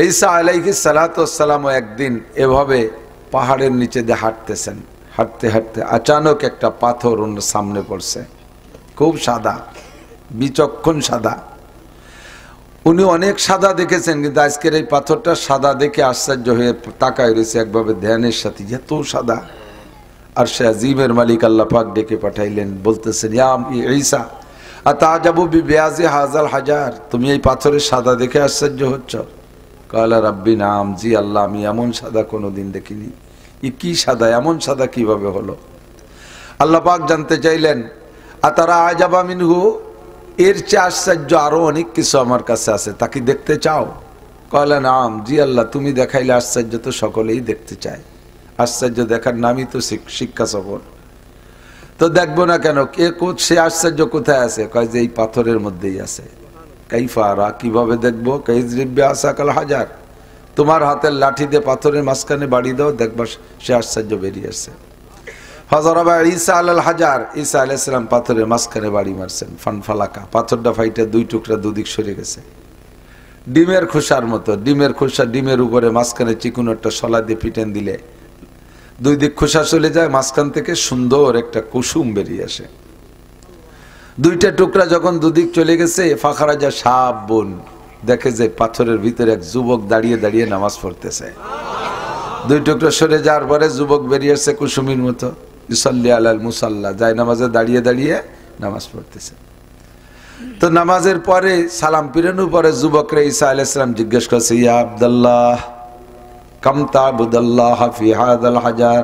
ঈসা আলাইহিস সালাতু ওয়াস সালাম একদিন এভাবে পাহাড়ের নিচে দিয়ে হাঁটতেছেন, হাঁটতে হাঁটতে আচানক একটা পাথর ওনার সামনে পড়ছে, খুব সাদা, বিচক্ষণ সাদা। উনি অনেক সাদা দেখেছেন, কিন্তু আজকের এই পাথরটা সাদা দেখে আশ্চর্য হয়ে তাকায় রয়েছে একভাবে ধ্যানের সাথে, এত সাদা। আর সে আজিমের মালিক আল্লাহ পাক ডেকে পাঠাইলেন, বলতেছেন, ইয়া ঈসা আতাজাবু বিবিয়াজি হাযাল হাজার, তুমি এই পাথরের সাদা দেখে আশ্চর্য হচ্ছ? কালা রাব্বি নাম, জি আল্লাহ, আমি এমন সাদা কোনোদিন দেখিনি। কি সাদা, এমন সাদা কিভাবে হলো? আল্লাহ পাক জানতে চাইলেন, আতারা আজাবা মিনহু, এর চেয়ে আশ্চর্য আরো অনেক কিছু আমার কাছে আছে, তাকে দেখতে চাও? কালা নাম, জি আল্লাহ, তুমি দেখাইলে আশ্চর্য তো সকলেই দেখতে চায়, আশ্চর্য দেখার নামই তো শিক্ষা সফর। তো দেখবো না কেন, কে সে আশ্চর্য কোথায় আছে? কয় যে এই পাথরের মধ্যেই আছে। কাইফারা, কিভাবে দেখবো? কাইজরিব্বে আসাকাল হাজার, তোমার হাতের লাঠি দিয়ে পাথরের মাঝখানে বাড়ি দাও, দেখবা সে আশ্চর্য বেরিয়ে আসছে। ফাজারাবা ঈসা আলাল হাজার, ঈসা আলাইহিস সালাম পাথরের মাঝখানে বাড়ি মারছেন, ফানফালাকা, পাথরটা ফাইটে দুই টুকরা দুদিক সরে গেছে, ডিমের খোসার মতো। ডিমের খোসা, ডিমের উপরে মাঝখানে চিকুন একটা শলা দিয়ে পিটেন দিলে দুই দিক খোসা চলে যায়, মাঝখান থেকে সুন্দর একটা কুসুম বেরিয়ে আসে। দুইটা টুকরা যখন দুদিক চলে গেছে, ফাখারাজা সাপ বোন, দেখে যে পাথরের ভিতরে এক যুবক দাঁড়িয়ে দাঁড়িয়ে নামাজ পড়তেছে। দুই টুকরা সরে যাওয়ার পরে যুবক বেরিয়ে আসছে কুসুমির মতো, ইসাল্লি আলাল মুসাল্লা, যায় নামাজে দাঁড়িয়ে দাঁড়িয়ে নামাজ পড়তেছে। তো নামাজের পরে সালাম পিরানোর পরে যুবকরা ঈসা আলাইহিস সালাম জিজ্ঞেস করছে, ইয়া আব্দুল্লাহ কাম তা'বুদাল্লাহ ফি হাযাল হাজার,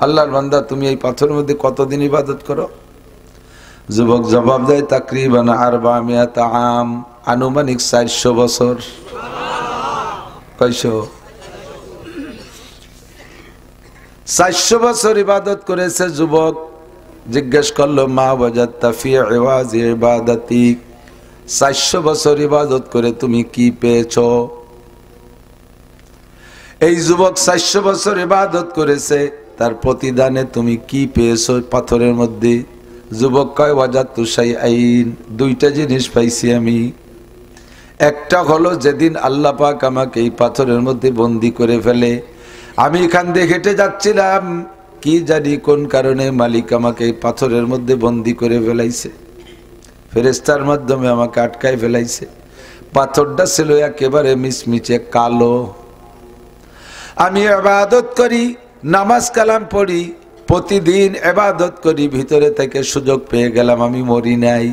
আল্লাহর বান্দা, তুমি এই পাথরের মধ্যে কতদিন ইবাদত করো? যুবক জবাব দেয়, তাকরিবান 400 আম, আনুমানিক 400 বছর। কয়শো? 400 বছর ইবাদত করেছে যুবক। জিজ্ঞেস করলো, মা ওয়াজাদতা ফি ইওয়াজি ইবাদাতিক, 400 বছর ইবাদত করে তুমি কি পেয়েছো? এই যুবক 400 বছর ইবাদত করেছে, তার প্রতিদানে তুমি কি পেয়েছো পাথরের মধ্যে? যুবক কয়, ওয়াজাদতু শাইআইন, দুইটা জিনিস পাইছি আমি। একটা হলো যেদিন আল্লাহ পাক আমাকে এই পাথরের মধ্যে বন্দি করে ফেলে, আমি এখান দিয়ে হেঁটে যাচ্ছিলাম, কি জানি কোন কারণে মালিক আমাকে এই পাথরের মধ্যে বন্দি করে ফেলাইছে, ফেরেশতার মাধ্যমে আমাকে আটকায় ফেলাইছে। পাথরটা ছিল একেবারে মিচমিচে কালো। আমি ইবাদত করি, নামাজ কালাম পড়ি, প্রতিদিন ইবাদত করি, ভিতরে থেকে সুযোগ পেয়ে গেলাম, আমি মরি নাই,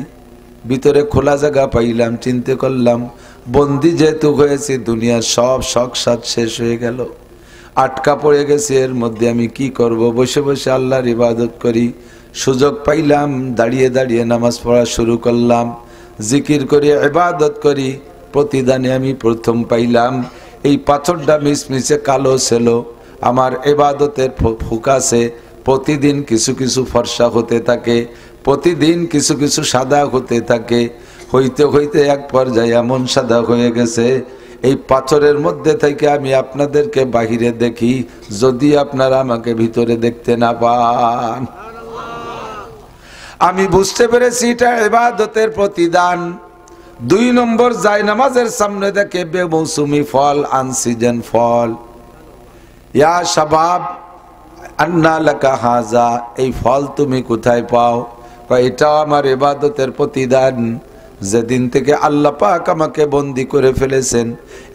ভিতরে খোলা জায়গা পাইলাম, চিন্তা করলাম বন্দি যেহেতু হয়েছে, দুনিয়ার সব শখ সাধ শেষ হয়ে গেল, আটকা পড়ে গেছে, এর মধ্যে আমি কি করব? বসে বসে আল্লাহর ইবাদত করি, সুযোগ পাইলাম, দাঁড়িয়ে দাঁড়িয়ে নামাজ পড়া শুরু করলাম, জিকির করি, ইবাদত করি, প্রতিদানে আমি প্রথম পাইলাম এই পাথরটা মিচমিচে কালো ছিল। আমার ইবাদতের ফোকাসে প্রতিদিন কিছু কিছু ফর্সা হতে থাকে, প্রতিদিন কিছু কিছু সাদা হতে থাকে, হইতে হইতে এক পর্যায়ে এমন সাদা হয়ে গেছে, এই পাথরের মধ্যে থেকে আমি আপনাদেরকে বাহিরে দেখি, যদি আপনারা আমাকে ভিতরে দেখতে না পান। আমি বুঝতে পেরেছি এটা ইবাদতের প্রতিদান। 2 নম্বর, যায় নামাজের সামনে দেখে বেমৌসুমি ফল, আনসিজন ফল। ইয়া শাবাব আন্না লাকা হাজা, এই ফল তুমি কোথায় পাও? এটাও আমার ইবাদতের প্রতিদান। যেদিন থেকে আল্লাহ পাক আমাকে বন্দি করে ফেলেছেন,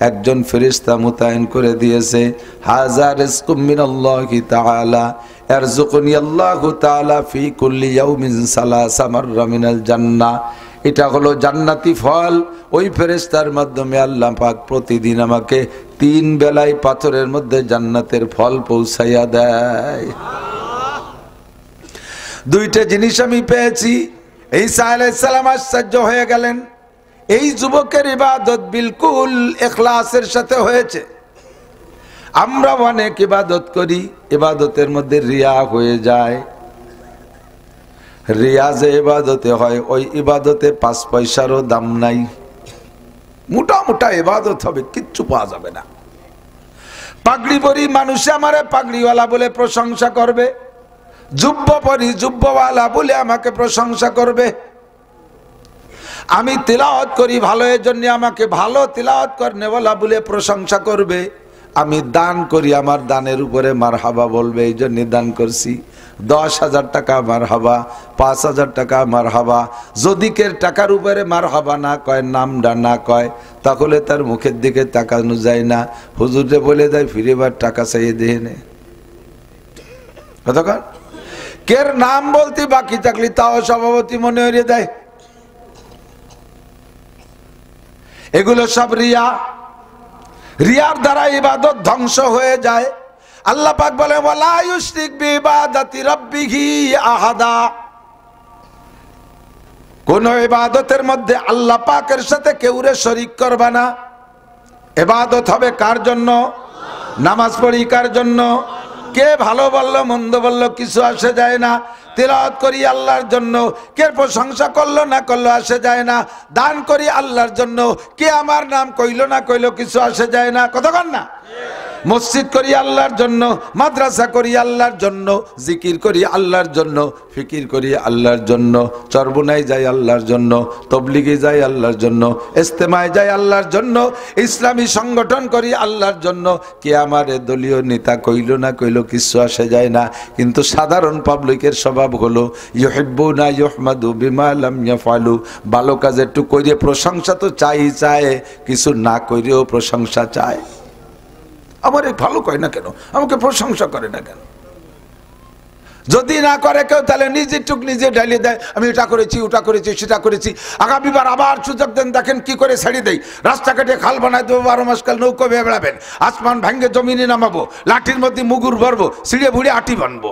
একজন ফেরেশতা মোতায়েন করে দিয়েছে, হাজা রিজকুম মিনাল্লাহি তাআলা ইয়ারযুকুনি আল্লাহু তাআলা ফি কুল্লি ইয়াউমিন 3 মাররা মিনাল জান্নাহ। এটা হলো জান্নাতি ফল। ওই ফেরেশতার মাধ্যমে আল্লাহ পাক প্রতিদিন আমাকে 3 বেলায় পাথরের মধ্যে জান্নাতের ফল পৌঁছাইয়া দেয়। দুইটা জিনিস আমি পেয়েছি। ঈসা আলাইহিস সালাম আশ্চর্য হয়ে গেলেন, এই যুবকের ইবাদত বিলকুল ইখলাসের সাথে হয়েছে। আমরা অনেক ইবাদত করি, ইবাদতের মধ্যে রিয়া হয়ে যায়। রিয়া যে ইবাদতে হয়, ওই ইবাদতে 5 পয়সারও দাম নাই। মোটা মোটা ইবাদত হবে, কিচ্ছু পাওয়া যাবে না। পাগড়ি পরি, মানুষে আমারে পাগড়িওয়ালা বলে প্রশংসা করবে, জুব্ব পরি, জুব্বওয়ালা বলে আমাকে প্রশংসা করবে। আমি তিলাওয়াত করি ভালো, এর জন্য আমাকে ভালো তিলাওয়াত করনেওয়ালা বলে প্রশংসা করবে। আমি দান করি, আমার দানের উপরে মারহাবা বলবে, এই জন্য দান করছি। 10,000 টাকা মারহাবা, 5,000 টাকা মারহাবা। যদি কের টাকার উপরে মারহাবা না কয়, নামটা না কয়, তাহলে তার মুখের দিকে তাকানো যায় না। হুজুরে বলে দেয় ফিরেবার টাকা চাইয়ে দিয়ে নে। কতক্ষণ কের নাম বলতে বাকি থাকলে তাও সভাপতি মনে হয়ে দেয়। এগুলো সব রিয়া। রিয়ার দ্বারা ইবাদত ধ্বংস হয়ে যায়। আল্লাহ পাক বলে ওয়ালা ইউশরিক বিইবাদাতি রাব্বিহি আহাদা। কোন ইবাদতের মধ্যে আল্লাহ পাকের সাথে কেউরে শরীক করবা না। ইবাদত হবে কার জন্য? নামাজ পড়ি কার জন্য? কে ভালো বললো মন্দ বললো কিছু আসে যায় না। তিলাওয়াত করি আল্লাহর জন্য, কে প্রশংসা করলো না করলো আসে যায় না। দান করি আল্লাহর জন্য, কে আমার নাম কইলো না কইলো কিছু আসে যায় না। কতক্ষণ না? মসজিদ করি আল্লাহর জন্য, মাদ্রাসা করি আল্লাহর জন্য, জিকির করি আল্লাহর জন্য, ফিকির করি আল্লাহর জন্য, চরবুনাই যাই আল্লাহর জন্য, তবলিগে যাই আল্লাহর জন্য, ইজতেমায় যাই আল্লাহর জন্য, ইসলামী সংগঠন করি আল্লাহর জন্য। কে আমার দলীয় নেতা কইলো না কইলো কিছু আসে যায় না। কিন্তু সাধারণ পাবলিকের স্বভাব হলো ইউহিব্বুনা ইউহমাদু বিমা লাম ইয়াফআলু। ভালো কাজ একটু কইরে প্রশংসা তো চায়, কিছু না কইরেও প্রশংসা চায়। আমার এই ভালো কয় না কেন, আমাকে প্রশংসা করে না কেন? যদি না করে কেউ তাহলে নিজের টুক নিজে ঢালিয়ে দেয়, আমি এটা করেছি ওটা করেছি সেটা করেছি। আগামীবার আবার সুযোগ দেন, দেখেন কি করে ছেড়ে দেই। রাস্তাঘাটে খাল বানায় দেবো, 12 মাস কাল নৌকো বেয়ে বেড়াবেন, আসমান ভাঙ্গে জমিনে নামাবো, লাঠির মধ্যে মুগুর ভরবো, ছিঁড়ে ভুড়ে আটি বানবো।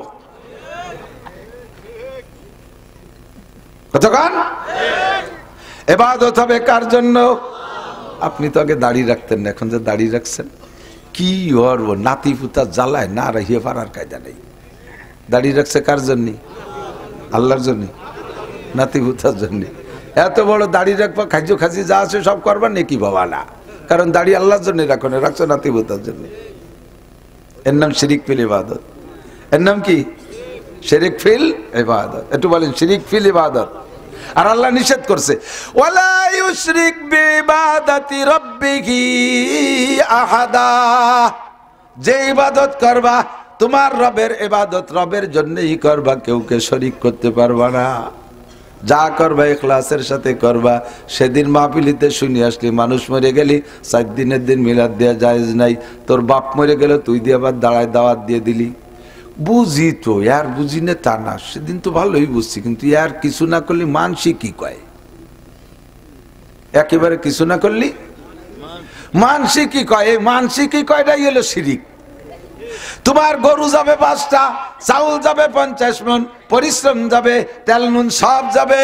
কতক্ষণ? ইবাদত হবে কার জন্য? আপনি তো আগে দাড়ি রাখতেন না, এখন যে দাড়ি রাখছেন কি করব? নাতি পুতা জ্বালায় না রাখিয়ে পারার কায়দা নেই। দাঁড়িয়ে রাখছে কার জন্য? আল্লাহর জন্য, নাতি পুতার জন্য। এত বড় দাড়ি রাখবা, খাইজো খাসি যা আছে সব করবার নাকি বাবা না, কারণ দাড়ি আল্লাহর জন্য রাখো না, রাখছো নাতি পুতার জন্য। এর নাম শিরিক ফিল ইবাদত। এর নাম কি? শিরিক ফিল ইবাদত। একটু বলেন শিরিক ফিল ইবাদত। আর আল্লাহ নিষেধ করছে ওয়ালা ইউশরিক বিইবাদাতি রাব্বিহি আহাদা। যে ইবাদত করবা তোমার রবের ইবাদত রবের জন্যই করবা, কেউকে শরীক করতে পারবা না। যা করবা ইখলাসের সাথে করবা। সেদিন মাহফিলিতে শুনি আসলি মানুষ মরে গেলি 4 দিনের দিন মিলাদ দেয়া জায়েজ নাই। তোর বাপ মরে গেল, তুই দিয়ে আবার দাঁড়ায় দাওয়াত দিয়ে দিলি। বুঝি তো, ইয়ার বুঝি না তা না, সেদিন তো ভালোই বুঝছি, কিন্তু ইয়ার কিছু না করলি মানসি কি কয়? একেবারে কিছু না করলি মানসি কি কয়? এই মানসি কি কয়টাই হলো শিরিক। তোমার গরু যাবে 5টা, চাউল যাবে 50 মণ, পরিশ্রম যাবে, তেল নুন সব যাবে,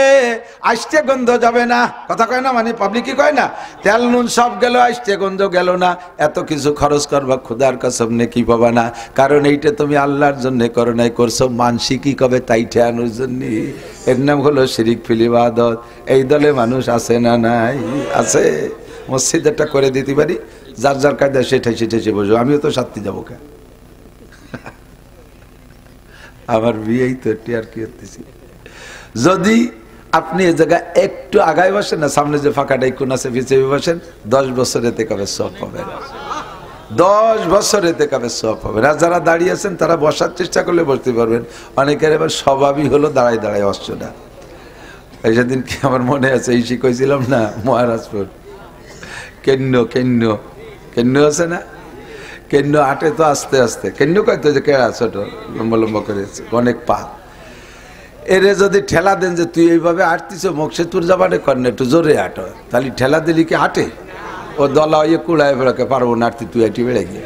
আষ্টে গন্ধ যাবে না। কথা কয় না, মানে পাবলিক কি কয় না, তেল নুন সব গেল, আষ্টে গন্ধ গেল না। এত কিছু খরচ করবা, খুদার কসম নেকি পাবা না, কারণ এইটা তুমি আল্লাহর জন্য করো নাই, করছো মানসি কি কবে তাই ঠেয়ানোর জন্য। এর নাম হলো শিরিক ফিল ইবাদত। এই দলে মানুষ আছে না নাই? আছে। মসজিদ একটা করে দিতে পারি, যার যার কায়দা সেটাই সেটাই বসবো। আমিও তো সাথে যাবো কে? আমার বিয়েই তো আর কি হতেছি। যদি আপনি এ জায়গায় একটু আগায় বসেন না, সামনে যে ফাঁকাটাই কোন আছে পিছিয়ে বসেন, 10 বছর এতে কবে সব পাবেন। 10 বছর এতে কবে সব পাবেন। আর যারা দাঁড়িয়ে আছেন তারা বসার চেষ্টা করলে বসতে পারবেন। অনেকের এবার স্বভাবই হলো দাঁড়ায় দাঁড়ায় অস্ত্রটা। এই সেদিন কি আমার মনে আছে, এই শিখাইছিলাম না মহারাজপুর, কেন্ন আছে না, কেন্ন আটে তো আস্তে আস্তে, কেন্ন কয় তো যে কেড়া ছোট লম্বা লম্বা করে অনেক পা। এরে যদি ঠেলা দেন যে তুই এইভাবে আটতিস মোক্ষে তোর যাবারে কর না, একটু জোরে আটো, তাহলে ঠেলা দিলি কি আটে? ও দলা ইয়ে কুড়ায় বেড়াকে পারবো না আটতি, তুই আটি বেড়ে গিয়ে।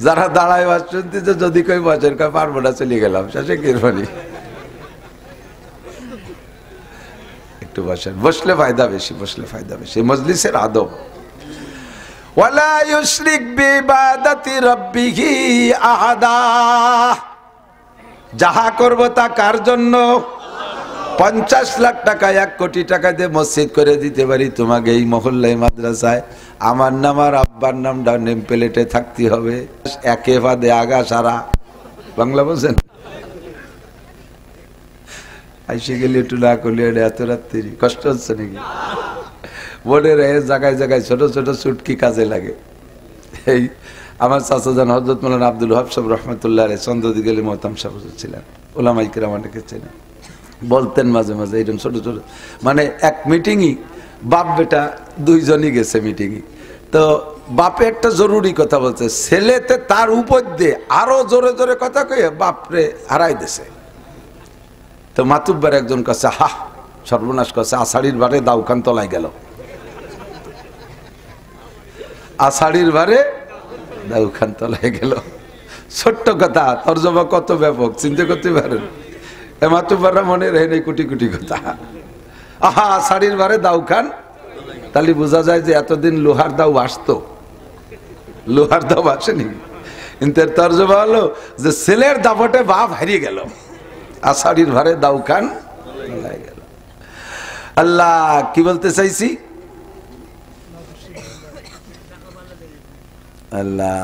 যারা দাঁড়ায় বাস শুনতেছে যদি কই বছর কয় পারবো না, চলে গেলাম, শেষে কিরবানি। একটু বসেন, বসলে ফায়দা বেশি, বসলে ফায়দা বেশি। মজলিসের আদব। ওয়ালা ইউশরিক বিইবাদাতি রাব্বিহি আহাদা। যাহা করব তা কার জন্য? 50 লাখ টাকা 1 কোটি টাকা দিয়ে মসজিদ করে দিতে পারি তোমাকে এই মহল্লায় মাদ্রাসায়। আমার নাম আর আব্বার নামটা নেম প্লেটে থাকতে হবে। একে বাদে আগা সারা বাংলা বলছেন। আইসে গেলে একটু না করলে এটা এত রাত্রি কষ্ট হচ্ছে নাকি? বোর্ডের জায়গায় জায়গায় ছোট ছোট চুটকি কাজে লাগে। এই আমার চাচাজান হযরত মাওলানা আব্দুল ওয়াহাব সাহেব রহমতুল্লাহ আলাইহি চন্দ্রদি গেলে মোহতাম সাহেব ছিলেন, ওলামায়ে কেরাম অনেকে ছিলেন, বলতেন মাঝে মাঝে এরকম ছোট ছোট মানে এক মিটিংই বাপ বেটা দুইজনই গেছে মিটিংয়ে, তো বাপে একটা জরুরি কথা বলছে, ছেলেতে তার উপর দিয়ে আরো জোরে জোরে কথা কয়ে বাপরে হারাই দিছে। তো মাতুব্বার একজন কাছে হা সর্বনাশ করছে, আষাঢ়ির বারে দাউখান তলায় গেল, আষাঢ়ির বারে দাউখান তলায় গেল। ছোট্ট কথা, তর্জমা কত ব্যাপক চিন্তা করতে পারেন। এ মাতুব্বাররা মনে রহে নেই কোটি কোটি কথা। আহা আষাঢ়ির বারে দাউখান, তাহলে বোঝা যায় যে এতদিন লোহার দাও আসতো, লোহার দাও আসেনি। কিন্তু এর তর্জমা হলো যে ছেলের দাপটে বাপ হারিয়ে গেল, আষাঢ়ির ভারে দাউখান গেল। আল্লাহ কি বলতে চাইছি, আল্লাহ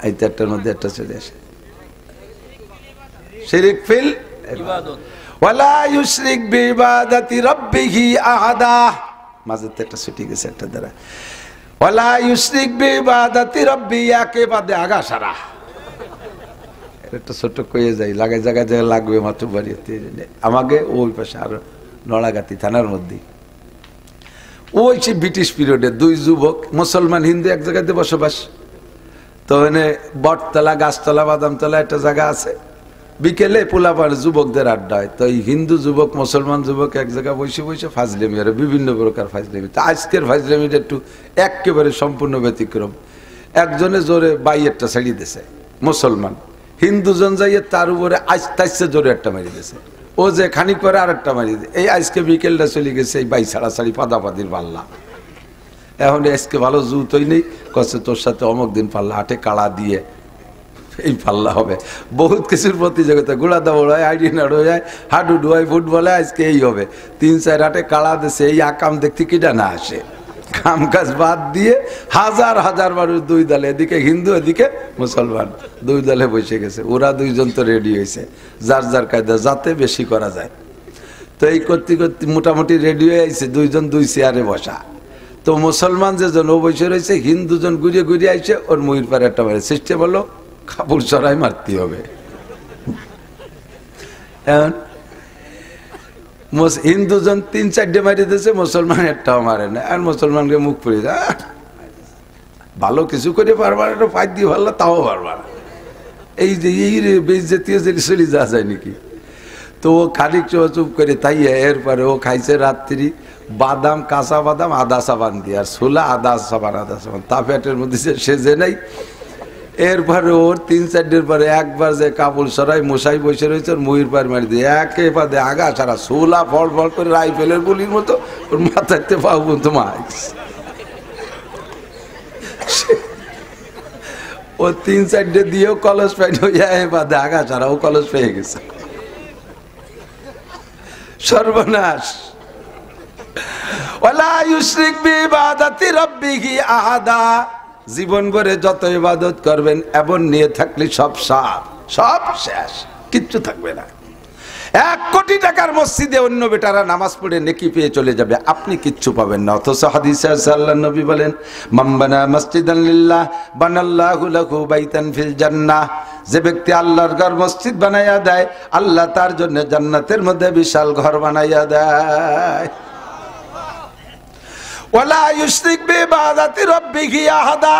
এই চারটার মধ্যে একটা চলে আসে, শিরক ফিল ইবাদত ওয়ালা ইউশরিক বিইবাদাতি রাব্বিহি আহাদা। মাঝেতে একটা ছুটি গেছে একটা দ্বারা, ওয়ালা ইউশরিক বিইবাদাতি রাব্বি, একে বাদে আগা সারা। একটা ছোট কয়ে যাই লাগাই জায়গায় জায়গায় লাগবে মাত্র বাড়িতে আমাকে ওই পাশে আর নড়াগাতি থানার মধ্যে ওই সে ব্রিটিশ পিরিয়ডে দুই যুবক মুসলমান হিন্দু এক জায়গাতে বসবাস, তো এনে বটতলা গাছতলা বাদামতলা একটা জায়গা আছে, বিকেলে পোলাপান যুবকদের আড্ডা হয়। তো এই হিন্দু যুবক মুসলমান যুবক এক জায়গায় বসে বসে ফাজলেমি আর বিভিন্ন প্রকার ফাজলেমি। তো আজকের ফাজলেমিটা একটু একেবারে সম্পূর্ণ ব্যতিক্রম। একজনে জোরে বাইয়েরটা ছাড়িয়ে দিয়েছে মুসলমান, হিন্দুজন যাইয়ে তার উপরে আস্তে আস্তে জোরে একটা মারি দিয়েছে, ও যে খানিক পরে আর একটা মারি দিয়ে এই আজকে বিকেলটা চলে গেছে এই বাই ছাড়াছাড়ি পাদাপাদির পাল্লা। এখন আজকে ভালো জুতোই নেই, কচ্ছে তোর সাথে অমুক দিন পাল্লা হাটে কাড়া দিয়ে এই পাল্লা হবে। বহুত কিছুর প্রতিযোগিতা, গোড়া দাবড় হয়, আইডি নাড় হয়, হাডুডু হয়, ফুটবলে আজকে এই হবে। 3-4 হাটে কাড়া দিছে, এই আকাম দেখতে কিটা না আসে। কাম কাজ বাদ দিয়ে হাজার হাজার মানুষ দুই দলে, এদিকে হিন্দু এদিকে মুসলমান দুই দলে বসে গেছে। ওরা দুইজন তো রেডি হয়েছে যার যার কায়দা যাতে বেশি করা যায়। তো এই করতে করতে মোটামুটি রেডি হয়ে আইছে, দুইজন দুই চেয়ারে বসা। তো মুসলমান যেজন ও বসে রয়েছে, হিন্দুজন ঘুরিয়ে ঘুরিয়ে আইছে, ওর মুহির পারে একটা মারে সিস্টেম বললো কাপড় চড়াই মারতে হবে। এখন হিন্দুজন 3-4টে মারি দিয়েছে, মুসলমান একটাও মারে না। আর মুসলমানকে মুখ পড়ে যায়, ভালো কিছু করে পারবার, একটা ফাইট দিয়ে ভালো তাও পারবার, এই যে এই রে বেশ জাতীয় যে চলে যাওয়া যায় নাকি। তো ও খানিক চুপ করে তাই এরপরে ও খাইছে রাত্রি বাদাম, কাঁচা বাদাম আদা সাবান দিয়ে, আর ছোলা আদা সাবান তা পেটের মধ্যে সেজে নাই। এরপরে ওর 3-4 পরে একবার যে কাপড় সরাই মশাই বসে রয়েছে, ওর মুহির পার মারি দিয়ে একে পাদে আগা সারা ছোলা ফল ফল করে রাইফেলের গুলির মতো ওর মাথাতে পাও পর্যন্ত মাইস। ও 3-4 দিয়েও কলস পাই বাদে আগা সারা ও কলস পেয়ে গেছে। সর্বনাশ। ওয়ালা ইউশরিক বিইবাদাতি রাব্বিহি আহাদা, জীবন ভরে যত ইবাদত করবেন এমন নিয়ে থাকলে সব সব শেষ, কিচ্ছু থাকবে না। 1 কোটি টাকার মসজিদে অন্য বেটারা নামাজ পড়ে নেকি পেয়ে চলে যাবে, আপনি কিচ্ছু পাবেন না। অথচ হাদিসে আল্লাহর নবী বলেন, মান বানা মাসজিদান লিল্লাহ বানাল্লাহু লাহু বাইতান ফিল জান্নাহ, যে ব্যক্তি আল্লাহর ঘর মসজিদ বানাইয়া দেয়, আল্লাহ তার জন্য জান্নাতের মধ্যে বিশাল ঘর বানাইয়া দেয়। ওয়ালা ইউশরিক বিইবাদাতি রাব্বিহি আহাদা,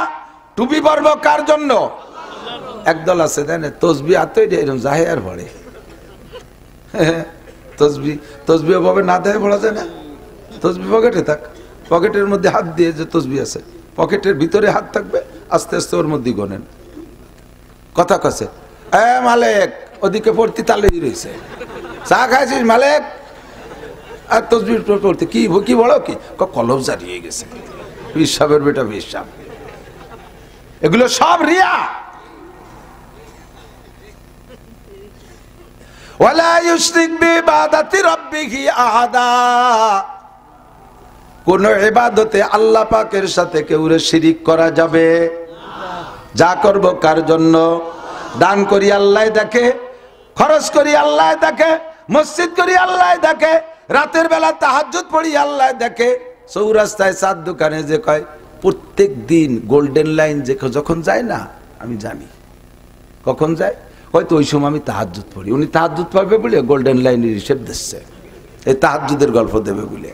টুপি পরব কার জন্য? একদল আছে দেন তসবিহ হাতে এরকম জাহের পড়ে, তসবিহ ভাবে না দেয় পড়া যায় না। তসবিহ পকেটে থাক, পকেটের মধ্যে হাত দিয়ে যে তসবিহ আছে পকেটের ভিতরে হাত থাকবে, আস্তে আস্তে ওর মধ্যে গনেন। কথা কছে মালেক ওদিকে পড়তি তালেই রয়েছে, চা খাইছিস মালেক? আর তসবিহ পড়তে কি কি বলো কি কলম জারিয়ে গেছে, বিশ্বাবের বেটা বিশ্বাব, এগুলো সব রিয়া। ওয়ালা ইউশরিক বিইবাদাতি রাব্বিহি আহাদা, কোন ইবাদতে আল্লাহ পাকের সাথে কেউরে শিরিক করা যাবে যা করব কার জন্য? দান করি আল্লাহ দেখে, খরচ করি আল্লাহ দেখে, মসজিদ করি আল্লাহ দেখে, রাতের বেলা তাহাজ্জুদ পড়ি আল্লাহ দেখে, চৌরাস্তায় চার দোকানে যে কয় প্রত্যেক দিন গোল্ডেন লাইন যে যখন যায় না, আমি জানি কখন যায়, হয়তো ওই সময় আমি তাহাজ্জুদ পড়ি, উনি তাহাজ্জুদ পড়বে বলে গোল্ডেন লাইনের হিসেব দিচ্ছে, এই তাহাজ্জুদের গল্প দেবে বলে।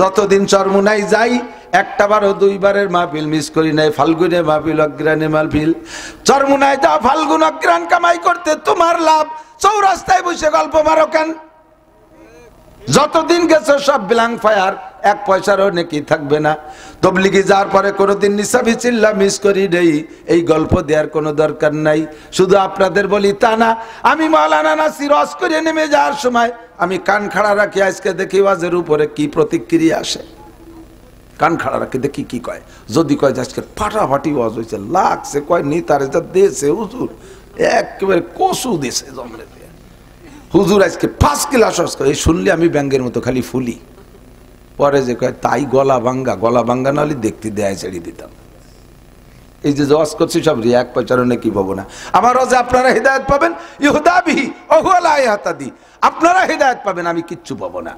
যতদিন চরমুনাই যাই একটা বারো দুইবারের মাহফিল মিস করি নাই, ফাল্গুনে মাহফিল, অগ্রাণে মাহফিল। চরমুনাই যাও ফাল্গুন অগ্রাণ কামাই করতে তোমার লাভ, চৌরাস্তায় বসে গল্প মারো কেন? যতদিন গেছে সব ব্ল্যাঙ্ক ফায়ার, এক পয়সারও নেকি থাকবে না। তবলিগি যাওয়ার পরে কোনোদিন নিসাবি চিল্লা মিস করি নেই, এই গল্প দেওয়ার কোনো দরকার নাই। শুধু আপনাদের বলি তা না, আমি মাওলানা নাসির ওয়াজ করে নেমে যাওয়ার সময় আমি কান খাড়া রাখি, আজকে দেখি ওয়াজের উপরে কি প্রতিক্রিয়া আসে। কান খাড়া রাখি দেখি কি কয়, যদি কয় আজকে ফাটাফাটি ওয়াজ হয়েছে, লাগছে, কয় নেতারে যা দিয়েছে হুজুর একেবারে কসু দিয়েছে জমরে দিয়ে, হুজুর আজকে 5 ক্লাস ওয়াজ করে, এই শুনলে আমি ব্যাঙ্গের মতো খালি ফুলি। পরে যে কয় তাই গলা ভাঙ্গা নাহলে দেখতে দেয় ছেড়ে দিতাম। এই যে ওয়াজ করছি সব এক পয়সারও নাকি পাবো না। আমার ওয়াজে আপনারা হিদায়াত পাবেন, ইহুদা বিহি ওয়া হুয়া লা ইয়াহতাদি, আপনারা হিদায়াত পাবেন, আমি কিচ্ছু পাবো না।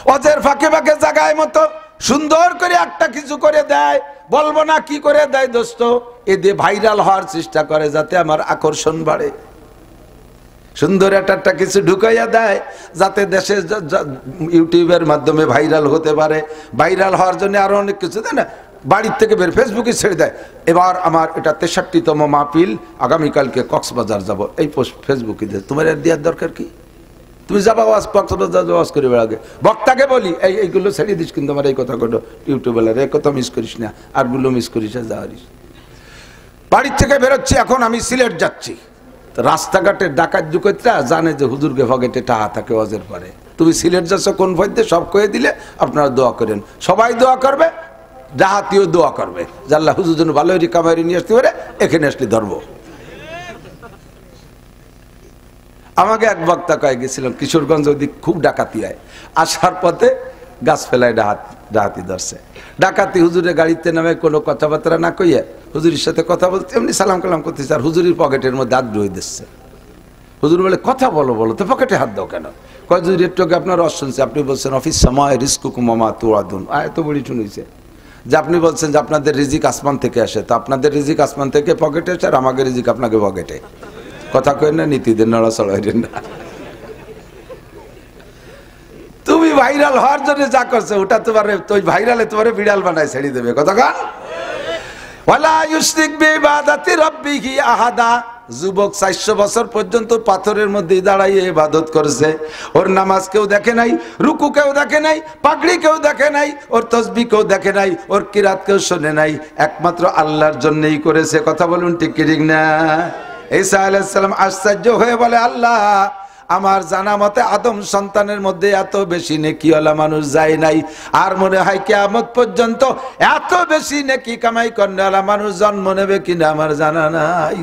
ওয়াজের ফাঁকে ফাঁকে জায়গায় মতো সুন্দর করে একটা কিছু করে দেয়, বলবো না কি করে দেয় দোস্ত, এ দিয়ে ভাইরাল হওয়ার চেষ্টা করে যাতে আমার আকর্ষণ বাড়ে। সুন্দর একটা কিছু ঢুকাইয়া দেয় যাতে দেশে ইউটিউবের মাধ্যমে ভাইরাল হতে পারে। ভাইরাল হওয়ার জন্য আরো অনেক কিছু দেয় না, বাড়ির থেকে বের ফেসবুকে ছেড়ে দেয়, এবার আমার এটা 63তম মাহফিল, আগামীকালকে কক্সবাজার যাব, এই পোস্ট ফেসবুকে দেয়। তোমার এর দেওয়ার দরকার কি? তুমি যাবা ওয়াজ কক্সবাজার ওয়াজ করে বেড়াগে, বক্তাকে বলি এইগুলো ছেড়ে দিস, কিন্তু আমার এই কথা কটো ইউটিউবের এই কথা মিস করিস না, আরগুলো মিস করিস না, যাওয়ারিস। বাড়ির থেকে বেরোচ্ছি, এখন আমি সিলেট যাচ্ছি, রাস্তাঘাটে ডাকাত জুকেতরা জানে যে হুজুরকে পকেটে টাকা থাকে ওয়াজের পরে, তুমি সিলেট যাচ্ছ কোন ফয়দে সব কয়ে দিলে আপনারা দোয়া করেন, সবাই দোয়া করবে, ডাহাতিও দোয়া করবে যে আল্লাহ হুজুর জন্য ভালো রিকাভারি নিয়ে আসতে পারে, এখানে আসলে ধরবো। আমাকে এক বক্তা কয়ে গেছিলাম কিশোরগঞ্জ ওদিক খুব ডাকাতি হয়, আসার পথে গাছ ফেলায় ডাহাতি ধরছে, ডাকাতি হুজুরের গাড়িতে নামে কোনো কথাবার্তা না কইয়া হুজুরের সাথে কথা বলতে এমনি সালাম কালাম করতেছে, আর হুজুরের পকেটের মধ্যে হাত ঢুয়ে দিচ্ছে। হুজুর বলে কথা বলো তো পকেটে হাত দাও কেন? কয় হুজুর একটু আপনার রস শুনছে, আপনি বলছেন অফিস সময় রিস্কুকু মামা তুয়াদুন, এত বড়ি শুনেছে যে আপনি বলছেন যে আপনাদের রিজিক আসমান থেকে আসে, তো আপনাদের রিজিক আসমান থেকে পকেটে আসে, আর আমাকে রিজিক আপনাকে পকেটে। কথা কই না, নীতিদের নড়াচড়া না। তুমি ভাইরাল হওয়ার জন্য যা করছো ওটা তোমার তুই ভাইরালে তোমার বিড়াল বানায় ছেড়ে দেবে। কথা কান ওয়ালা ইউশরিক বিইবাদাতি রাব্বিহি আহাদা। যুবক 400 বছর পর্যন্ত পাথরের মধ্যে দাঁড়াইয়ে ইবাদত করেছে, ওর নামাজ কেউ দেখে নাই, রুকু কেউ দেখে নাই, পাগড়ি কেউ দেখে নাই, ওর তাসবিহ কেউ দেখে নাই, ওর কিরাত কেউ শুনে নাই, একমাত্র আল্লাহর জন্যই করেছে। কথা বলুন ঠিক কি ঠিক না? ঈসা আলাইহিস সালাম আশ্চর্য হয়ে বলে, আল্লাহ আমার জানা মতে আদম সন্তানের মধ্যে এত বেশি নেকিওয়ালা মানুষ যায় নাই, আর মনে হয় কিয়ামত পর্যন্ত এত বেশি নেকি কামাই করেওয়ালা মানুষ জন্ম নেবে কিনা আমার জানা নাই।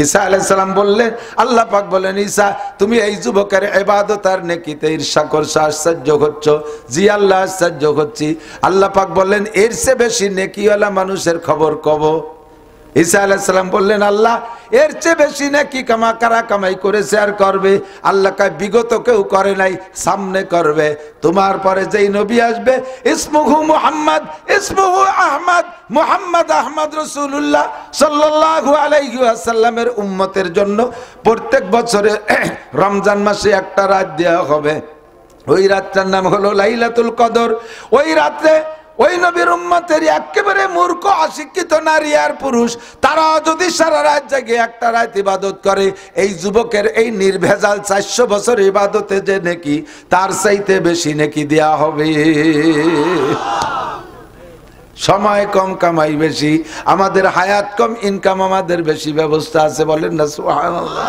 ঈসা আলাইহিস সালাম বললেন, আল্লাহ পাক বলেন, ঈসা তুমি এই যুবকের ইবাদত আর নেকিতে ঈর্ষা করছো, আশ্চর্য হচ্ছ? জি আল্লাহ আশ্চর্য হচ্ছি। আল্লাহ পাক বললেন, এর চেয়ে বেশি নেকিওয়ালা মানুষের খবর কব? ঈসা আলাইহিস সালাম বললেন, আল্লাহ এর চেয়ে বেশি নাকি কারা কামাই করেছে আর করবে? আল্লাহ কয় বিগত কেউ করে নাই, সামনে করবে। তোমার পরে যেই নবী আসবে, ইসমুহু মুহাম্মদ, ইসমুহু আহমদ, মুহাম্মদ আহমদ রাসূলুল্লাহ সাল্লাল্লাহু আলাইহি ওয়াসাল্লামের উম্মতের জন্য প্রত্যেক বছরে রমজান মাসে একটা রাত দেওয়া হবে, ওই রাতটার নাম হলো লাইলাতুল কদর। ওই রাতে ওই নবীর উম্মতের একেবারে মূর্খ অশিক্ষিত নারী আর পুরুষ তারা যদি সারা রাত জেগে একটা রাত ইবাদত করে, এই যুবকের এই নির্ভেজাল 400 বছর ইবাদতে যে নেকি তার চাইতে বেশি নেকি দেয়া হবে। সময় কম কামাই বেশি, আমাদের হায়াত কম ইনকাম আমাদের বেশি, ব্যবস্থা আছে, বলেন না সুবহানাল্লাহ।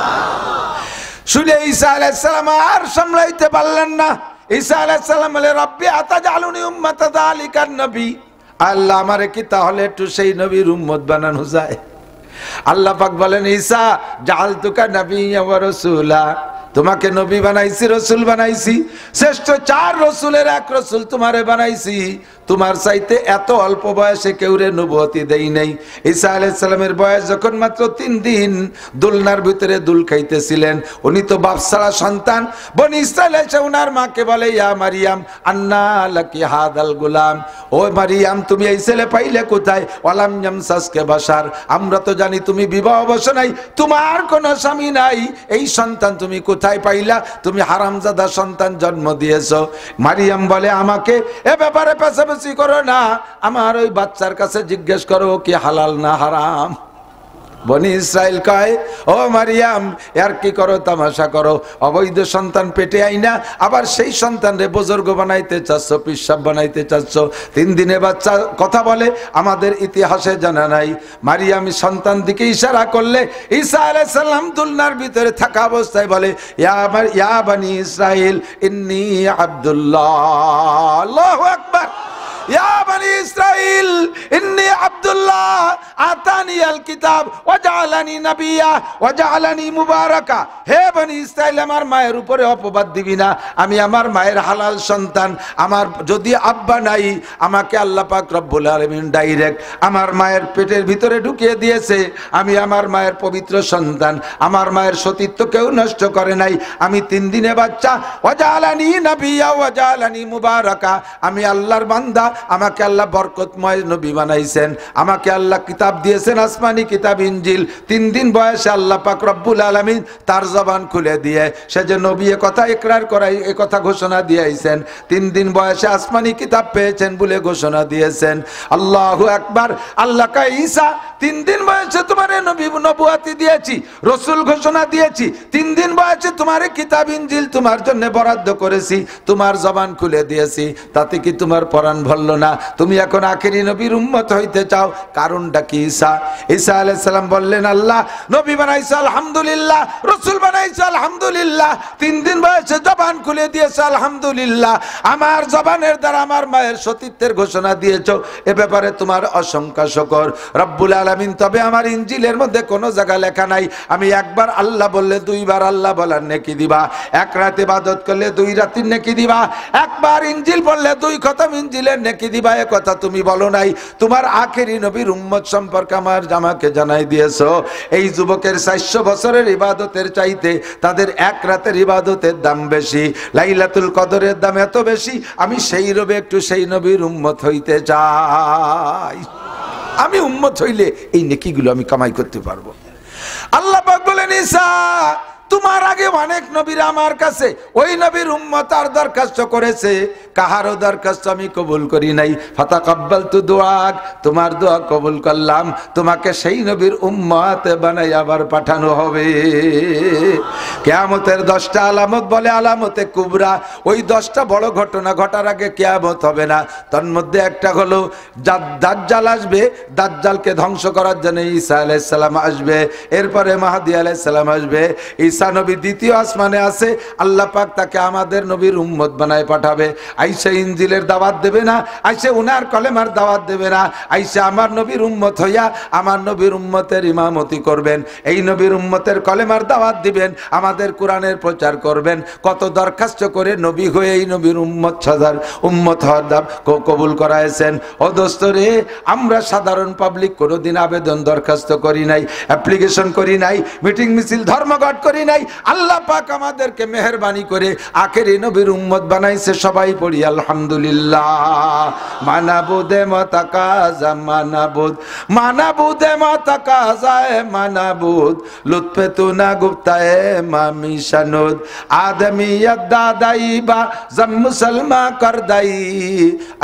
শুনে ঈসা আলাইহিস সালাম আর সামলাইতে পারলেন না। ঈসা আলাইহিস সালাম বলে, রব্বি আতাজালুনি উম্মাতা যালিকান নবী, আল্লাহ আমারে কি তাহলে একটু সেই নবীর উম্মত বানানো যায়? আল্লাহ পাক বলেন, ঈসা জাআলতুকা নাবিয়্যান ওয়া রাসূলা, তোমাকে নবী বানাইছি, রসুল বানাইছি, শ্রেষ্ঠ 4 রসুলের 1 রসুল তোমারে বানাইছি। তোমার চাইতে এত অল্প বয়সে কেউরে নবুয়তি দেই নাই। ঈসা আলাইহিস সালামের বয়স যখন মাত্র 3 দিন, দুলনার ভিতরে দুল খাইতেছিলেন। উনি তো বাপ ছাড়া সন্তান। বনি ইসরাইল এসে উনার মাকে বলে, ইয়া মারিয়াম আন্না লাকি হাদাল গুলাম, ও মারিয়াম তুমি এই ছেলে পাইলে কোথায়? ওয়ালাম ইয়ামসাসকে বাশার, আমরা তো জানি তুমি বিবাহ বসো নাই, তোমার কোনো স্বামী নাই, এই সন্তান তুমি কোথায় পাইলা? তুমি হারামজাদা সন্তান জন্ম দিয়েছো। মারিয়াম বলে, আমাকে এ ব্যাপারে পেছাপেছি করো না, আমার ওই বাচ্চার কাছে জিজ্ঞেস করো কি হালাল না হারাম। বনি ইসরাইল কয়, ও মারিয়াম আর কি করো, তামাশা করো, অবৈধ সন্তান পেটে আইনা আবার সেই সন্তানরে বুজুর্গ বানাইতে চাচ্ছ, পিসাব বানাইতে চাচ্ছ। 3 দিনে বাচ্চা কথা বলে, আমাদের ইতিহাসে জানা নাই। মারিয়াম সন্তান দিকে ইশারা করলে ঈসা আলাইহিস সালাম দুলনার ভিতরে থাকা অবস্থায় বলে, ইয়া বনি ইসরাইল ইন্নী আব্দুল্লাহ। আল্লাহু আকবার। ইয়া বনি ইসরাইল ইন্নী আব্দুল্লাহ আতানি আল কিতাব ওয়া জাআলানি নাবিয়্যা ওয়া জাআলানি মুবারাকা। হে বনি ইসরাইল, আমার মায়ের উপরে অপবাদ দিবি না, আমি আমার মায়ের হালাল সন্তান। আমার যদি আব্বা নাই, আমাকে আল্লাহ পাক রব্বুল আলামিন ডাইরেক্ট আমার মায়ের পেটের ভিতরে ঢুকিয়ে দিয়েছে। আমি আমার মায়ের পবিত্র সন্তান, আমার মায়ের সতীত্ব কেউ নষ্ট করে নাই। আমি 3 দিনে বাচ্চা। ওয়া জাআলানি নাবিয়্যা ওয়া জাআলানি মুবারাকা, আমি আল্লাহর বান্দা, আমাকে আল্লাহ বরকতময় নবী বানাইছেন, আমাকে আল্লাহ কিতাব দিয়েছেন, আসমানি কিতাব ইনজিল। 3 দিন বয়সে আল্লাহ পাক রব্বুল আলামিন তার জবান খুলে দিয়ে সে যে নবী এ কথা ইকরার করাই, এ কথা ঘোষণা দিয়েছেন। 3 দিন বয়সে আসমানি কিতাব পেয়েছেন বলে ঘোষণা দিয়েছেন। আল্লাহু আকবার। আল্লাহ কয়, ঈসা 3 দিন বয়সে তোমারে নবী নবুয়তি দিয়েছি, রসুল ঘোষণা দিয়েছি। 3 দিন বয়সে তোমারে কিতাব ইনজিল তোমার জন্য বরাদ্দ করেছি, তোমার জবান খুলে দিয়েছি। তাতে কি তোমার পরাণ ভরল না? তুমি এখন আখেরি নবীর উম্মত হইতে চাও, কারণটা কি? ঈসা আলাইহিস সালাম বললেন, আল্লাহ নবী বানাইছে আলহামদুলিল্লাহ, রসুল বানাইছে আলহামদুলিল্লাহ, 3 দিন বয়সে জবান খুলে দিয়েছে আলহামদুলিল্লাহ, আমার জবানের দ্বারা আমার মায়ের সতীত্বের ঘোষণা দিয়েছো, এ ব্যাপারে তোমার অসংখ্য শুকর রব্বুল আলামিন। তবে আমার ইনজিলের মধ্যে কোনো জায়গা লেখা নাই আমি একবার আল্লাহ বললে 2 বার আল্লাহ বলার নেকি দিবা, 1 রাত ইবাদত করলে 2 রাতের নেকি দিবা, একবার ইনজিল পড়লে 2 খতম ইনজিলের নেকি দিবা। এ কথা তুমি বলো নাই। তোমার আখেরি নবীর উম্মত সম্পর্কে আমাকে জানাই দিয়েছো। এই যুবকের 400 বছরের ইবাদতের চাইতে তাদের 1 রাতের ইবাদতের দাম বেশি, লাইলাতুল কদরের দাম এত বেশি। আমি সেই রবে একটু সেই নবীর উম্মত হইতে চাই। আমি উম্মত হইলে এই নেকিগুলো আমি কামাই করতে পারবো। আল্লাহ পাক বলেন, ঈসা তোমার আগে অনেক নবীরা আমার কাছে ওই নবীর উম্মত আর দরখাস্ত করেছে, কাহারও দরখাস্ত আমি কবুল করি নাই। ফাতাকাব্বালতু দুআক, তোমার দোয়া কবুল করলাম, তোমাকে সেই নবীর উম্মত বানাই আবার পাঠানো হবে। কিয়ামতের 10টা আলামত বলে আলামতে কুবরা, ওই 10টা বড় ঘটনা ঘটার আগে কিয়ামত হবে না। তার মধ্যে একটা হলো দাজ্জাল আসবে, দাজ্জালকে ধ্বংস করার জন্য ঈসা আলাইহিস সালাম আসবে, এরপরে মাহদী আলাইহিস সালাম আসবে। ঈসা নবী দ্বিতীয় আসমানে আছে, আল্লাহ পাক তাকে আমাদের নবীর উম্মত বানায় পাঠাবে। আইসা ইনজিলের দাওয়াত দেবে না, আইসা উনার কলেমার দাওয়াত দেবে না, আইসা আমার নবীর উম্মত হইয়া আমার নবীর উম্মতের ইমামতি করবেন, এই নবীর উম্মতের কলেমার দাওয়াত দিবেন, আমাদের কোরআনের প্রচার করবেন। কত দরখাস্ত করে নবী হয়ে এই নবীর উম্মত হওয়ার দাম কবুল করাইছেন। ও দোস্ত রে, আমরা সাধারণ পাবলিক কোনোদিন আবেদন দরখাস্ত করি নাই, অ্যাপ্লিকেশন করি নাই, মিটিং মিছিল ধর্মঘট করি নাই। আল্লাহ পাক আমাদেরকে মেহেরবানি করে আখেরি নবীর উম্মত বানাইছে। সবাই পড়ি আলহামদুলিল্লাহ। মানাবুদে মতাকাজা মানাবুদ, মানাবুদে মতাকাজায় মানাবুদ, লুৎফে তুনা গুপ্তায়ে মামিশানুদ, আদমিয়ত দাদাইবা জম মুসলমা করদাই,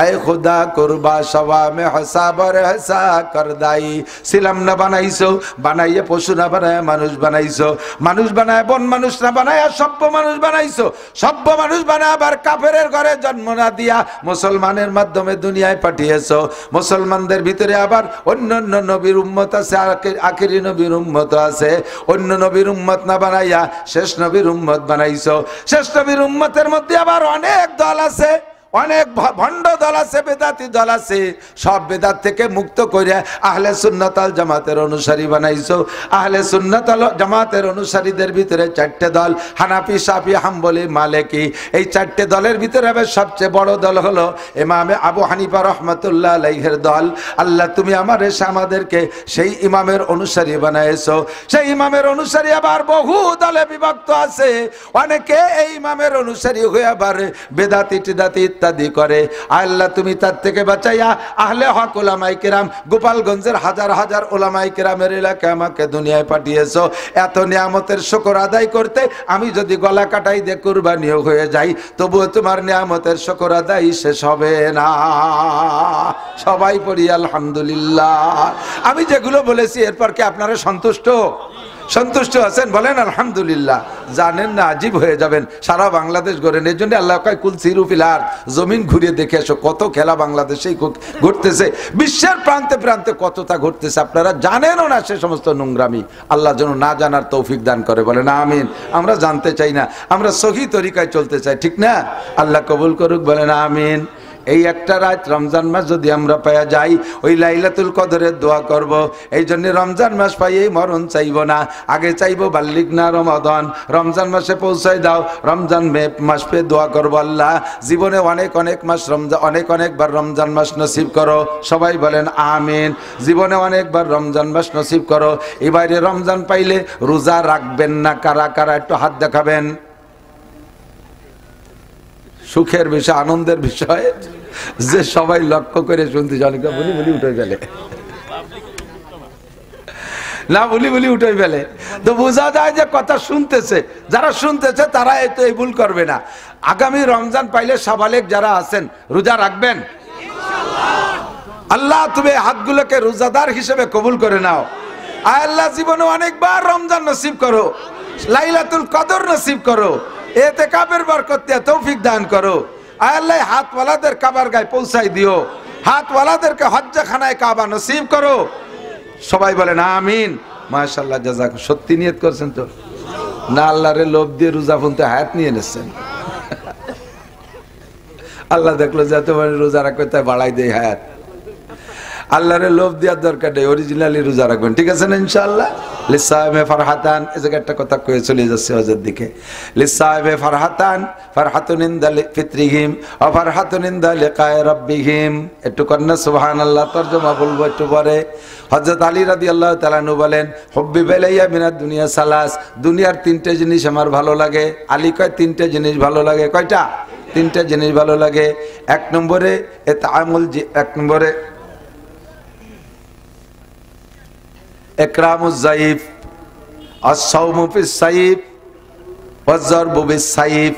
আয় খুদা কুরবা সওয়া মে হিসাব আর হিসা করদাই। ছিলাম না বানাইছো, বানাইয়ে পশু না বানায় মানুষ বানাইছো, মানুষ বানায় বন মানুষ না বানায় সভ্য মানুষ বানাইছো, সভ্য মানুষ বানায় আবার কাফেরের ঘরে জন্ম না দিয়া মুসলমানের মাধ্যমে দুনিয়ায় পাঠিয়েছো। মুসলমানদের ভিতরে আবার অন্য অন্য নবীর উম্মত আছে, আখেরি নবীর উম্মত আছে। অন্য নবীর উম্মত না বানাইয়া শেষ নবীর উম্মত বানাইছো। শেষ নবীর উম্মতের মধ্যে আবার অনেক দল আছে, অনেক ভণ্ড দল আছে, বেদাতি দল আছে, সব বেদাত থেকে মুক্ত করে আহলে সুন্নাত ওয়াল জামাতের অনুসারী বানাইছো। আহলে সুন্নাত ওয়াল জামাতের অনুসারীদের ভিতরে চারটে দল, হানাফি, শাফি, হাম্বলি, মালিকি। এই চারটে দলের ভিতরে সবচেয়ে বড় দল হলো ইমামে আবু হানিফা রাহমাতুল্লাহ আলাইহির দল। আল্লাহ তুমি আমাদেরকে সেই ইমামের অনুসারী বানাইছো। সেই ইমামের অনুসারী আবার বহু দলে বিভক্ত আছে। অনেকে এই ইমামের অনুসারী হয়ে আবার বেদাতি টিদাতি ইত্যাদি করে। আল্লাহ তুমি তার থেকে বাঁচাইয়া আহলে হক উলামায়ে কেরাম, গোপালগঞ্জের হাজার হাজার উলামায়ে কেরামের এলাকায় আমাকে দুনিয়ায় পাঠিয়েছো। এত নিয়ামতের শুকর আদায় করতে আমি যদি গলা কাটাই দিয়ে কুরবানিও হয়ে যাই, তবুও তোমার নিয়ামতের শুকর আদায় শেষ হবে না। সবাই পড়ি আলহামদুলিল্লাহ। আমি যেগুলো বলেছি এরপর কি আপনারা সন্তুষ্ট? সন্তুষ্ট আছেন? বলেন আলহামদুলিল্লাহ। জানেন না, আজীব হয়ে যাবেন, সারা বাংলাদেশ ঘোরেন। এই জন্য আল্লাহ কয় কুল সিরু ফিল আরদ, জমিন ঘুরিয়ে দেখে এসো কত খেলা বাংলাদেশেই ঘটতেছে, বিশ্বের প্রান্তে প্রান্তে কতটা ঘটতেছে, আপনারা জানেনও না সে সমস্ত নোংরামি। আল্লাহ যেন না জানার তৌফিক দান করে, বলেন আমিন। আমরা জানতে চাই না, আমরা সহি তরিকায় চলতে চাই, ঠিক না? আল্লাহ কবুল করুক, বলেন আমিন। এই একটা রাত রমজান মাস যদি আমরা পাইয়া যাই, ওই লাইলাতুল কদরের দোয়া করব। এই জন্য রমজান মাস পাইয়েই মরণ চাইব না, আগে চাইবো বাল্লিক না রমাদান, রমজান মাসে পৌঁছাই দাও। রমজান মাস পেয়ে দোয়া করবো, আল্লাহ জীবনে অনেক অনেক মাস রমজান, অনেকবার রমজান মাস নসিব করো। সবাই বলেন আমিন। জীবনে অনেকবার রমজান মাস নসিব করো। এবারে রমজান পাইলে রোজা রাখবেন না কারা কারা? একটু হাত দেখাবেন। সুখের বিষয়, আনন্দের বিষয় যে সবাই লক্ষ্য করে শুনতে, অনেকটা বলি উঠে গেলে না, বলি উঠে ফেলে, তো বোঝা যায় যে কথা শুনতেছে। যারা শুনতেছে তারা এই ভুল করবে না। আগামী রমজান পাইলে সাবালেক যারা আছেন রোজা রাখবেন আল্লাহ তুমি হাতগুলোকে রোজাদার হিসেবে কবুল করে নাও। আল্লাহ জীবনে অনেকবার রমজান নসিব করো, লাইলাতুল কদর নসিব করো, ইতিকাফের বরকত দিয়ে তৌফিক দান করো। আল্লাহ হাতওয়ালাদের কাবার গায়ে পৌঁছাই দিও, হাতওয়ালাদেরকে হজ্জখানায় কাবা নসিব করো। সবাই বলেন আমিন। মাশাআল্লাহ, জাযাক। সত্যি নিয়ত করছেন তো না? আল্লাহরে লোভ দিয়ে রোজা ফুনতে হায়াত নিয়ে নিচ্ছেন। আল্লাহ দেখলো যে তোমার রোজা রাখবে তাই বাড়াই দেয় হায়াত। আল্লাহরে লোভ দেওয়ার দরকার নেই, অরিজিনালি রোজা রাখবেন, ঠিক আছে না ইনশাআল্লাহ? লিসাইমে ফারহাতান, এই জায়গায় একটা কথা কয়ে চলে যাচ্ছে হজের দিকে। লিসাইমে ফারহাতান, ফারহাতুন ইনদা ফিত্রিহিম ওয়া ফারহাতুন ইনদা লিকায়ে রাব্বিহিম। একটু কন্না সুবহানাল্লাহ তরজমা বলবো একটু পরে। হযরত আলী রাদিয়াল্লাহু তাআলা আনহু বলেন, হুব্বি বাইলাইয়া মিনাদ দুনিয়া সালাস, দুনিয়ার তিনটে জিনিস আমার ভালো লাগে। আলী কয় তিনটে জিনিস ভালো লাগে। কয়টা? তিনটে জিনিস ভালো লাগে। এক নম্বরে ইতআমুল, এক নম্বরে ইকরামুজ যায়িফ, আস-সাওমু ফিস-সাইফ ওয়াজ-যারবু বিস-সাইফ।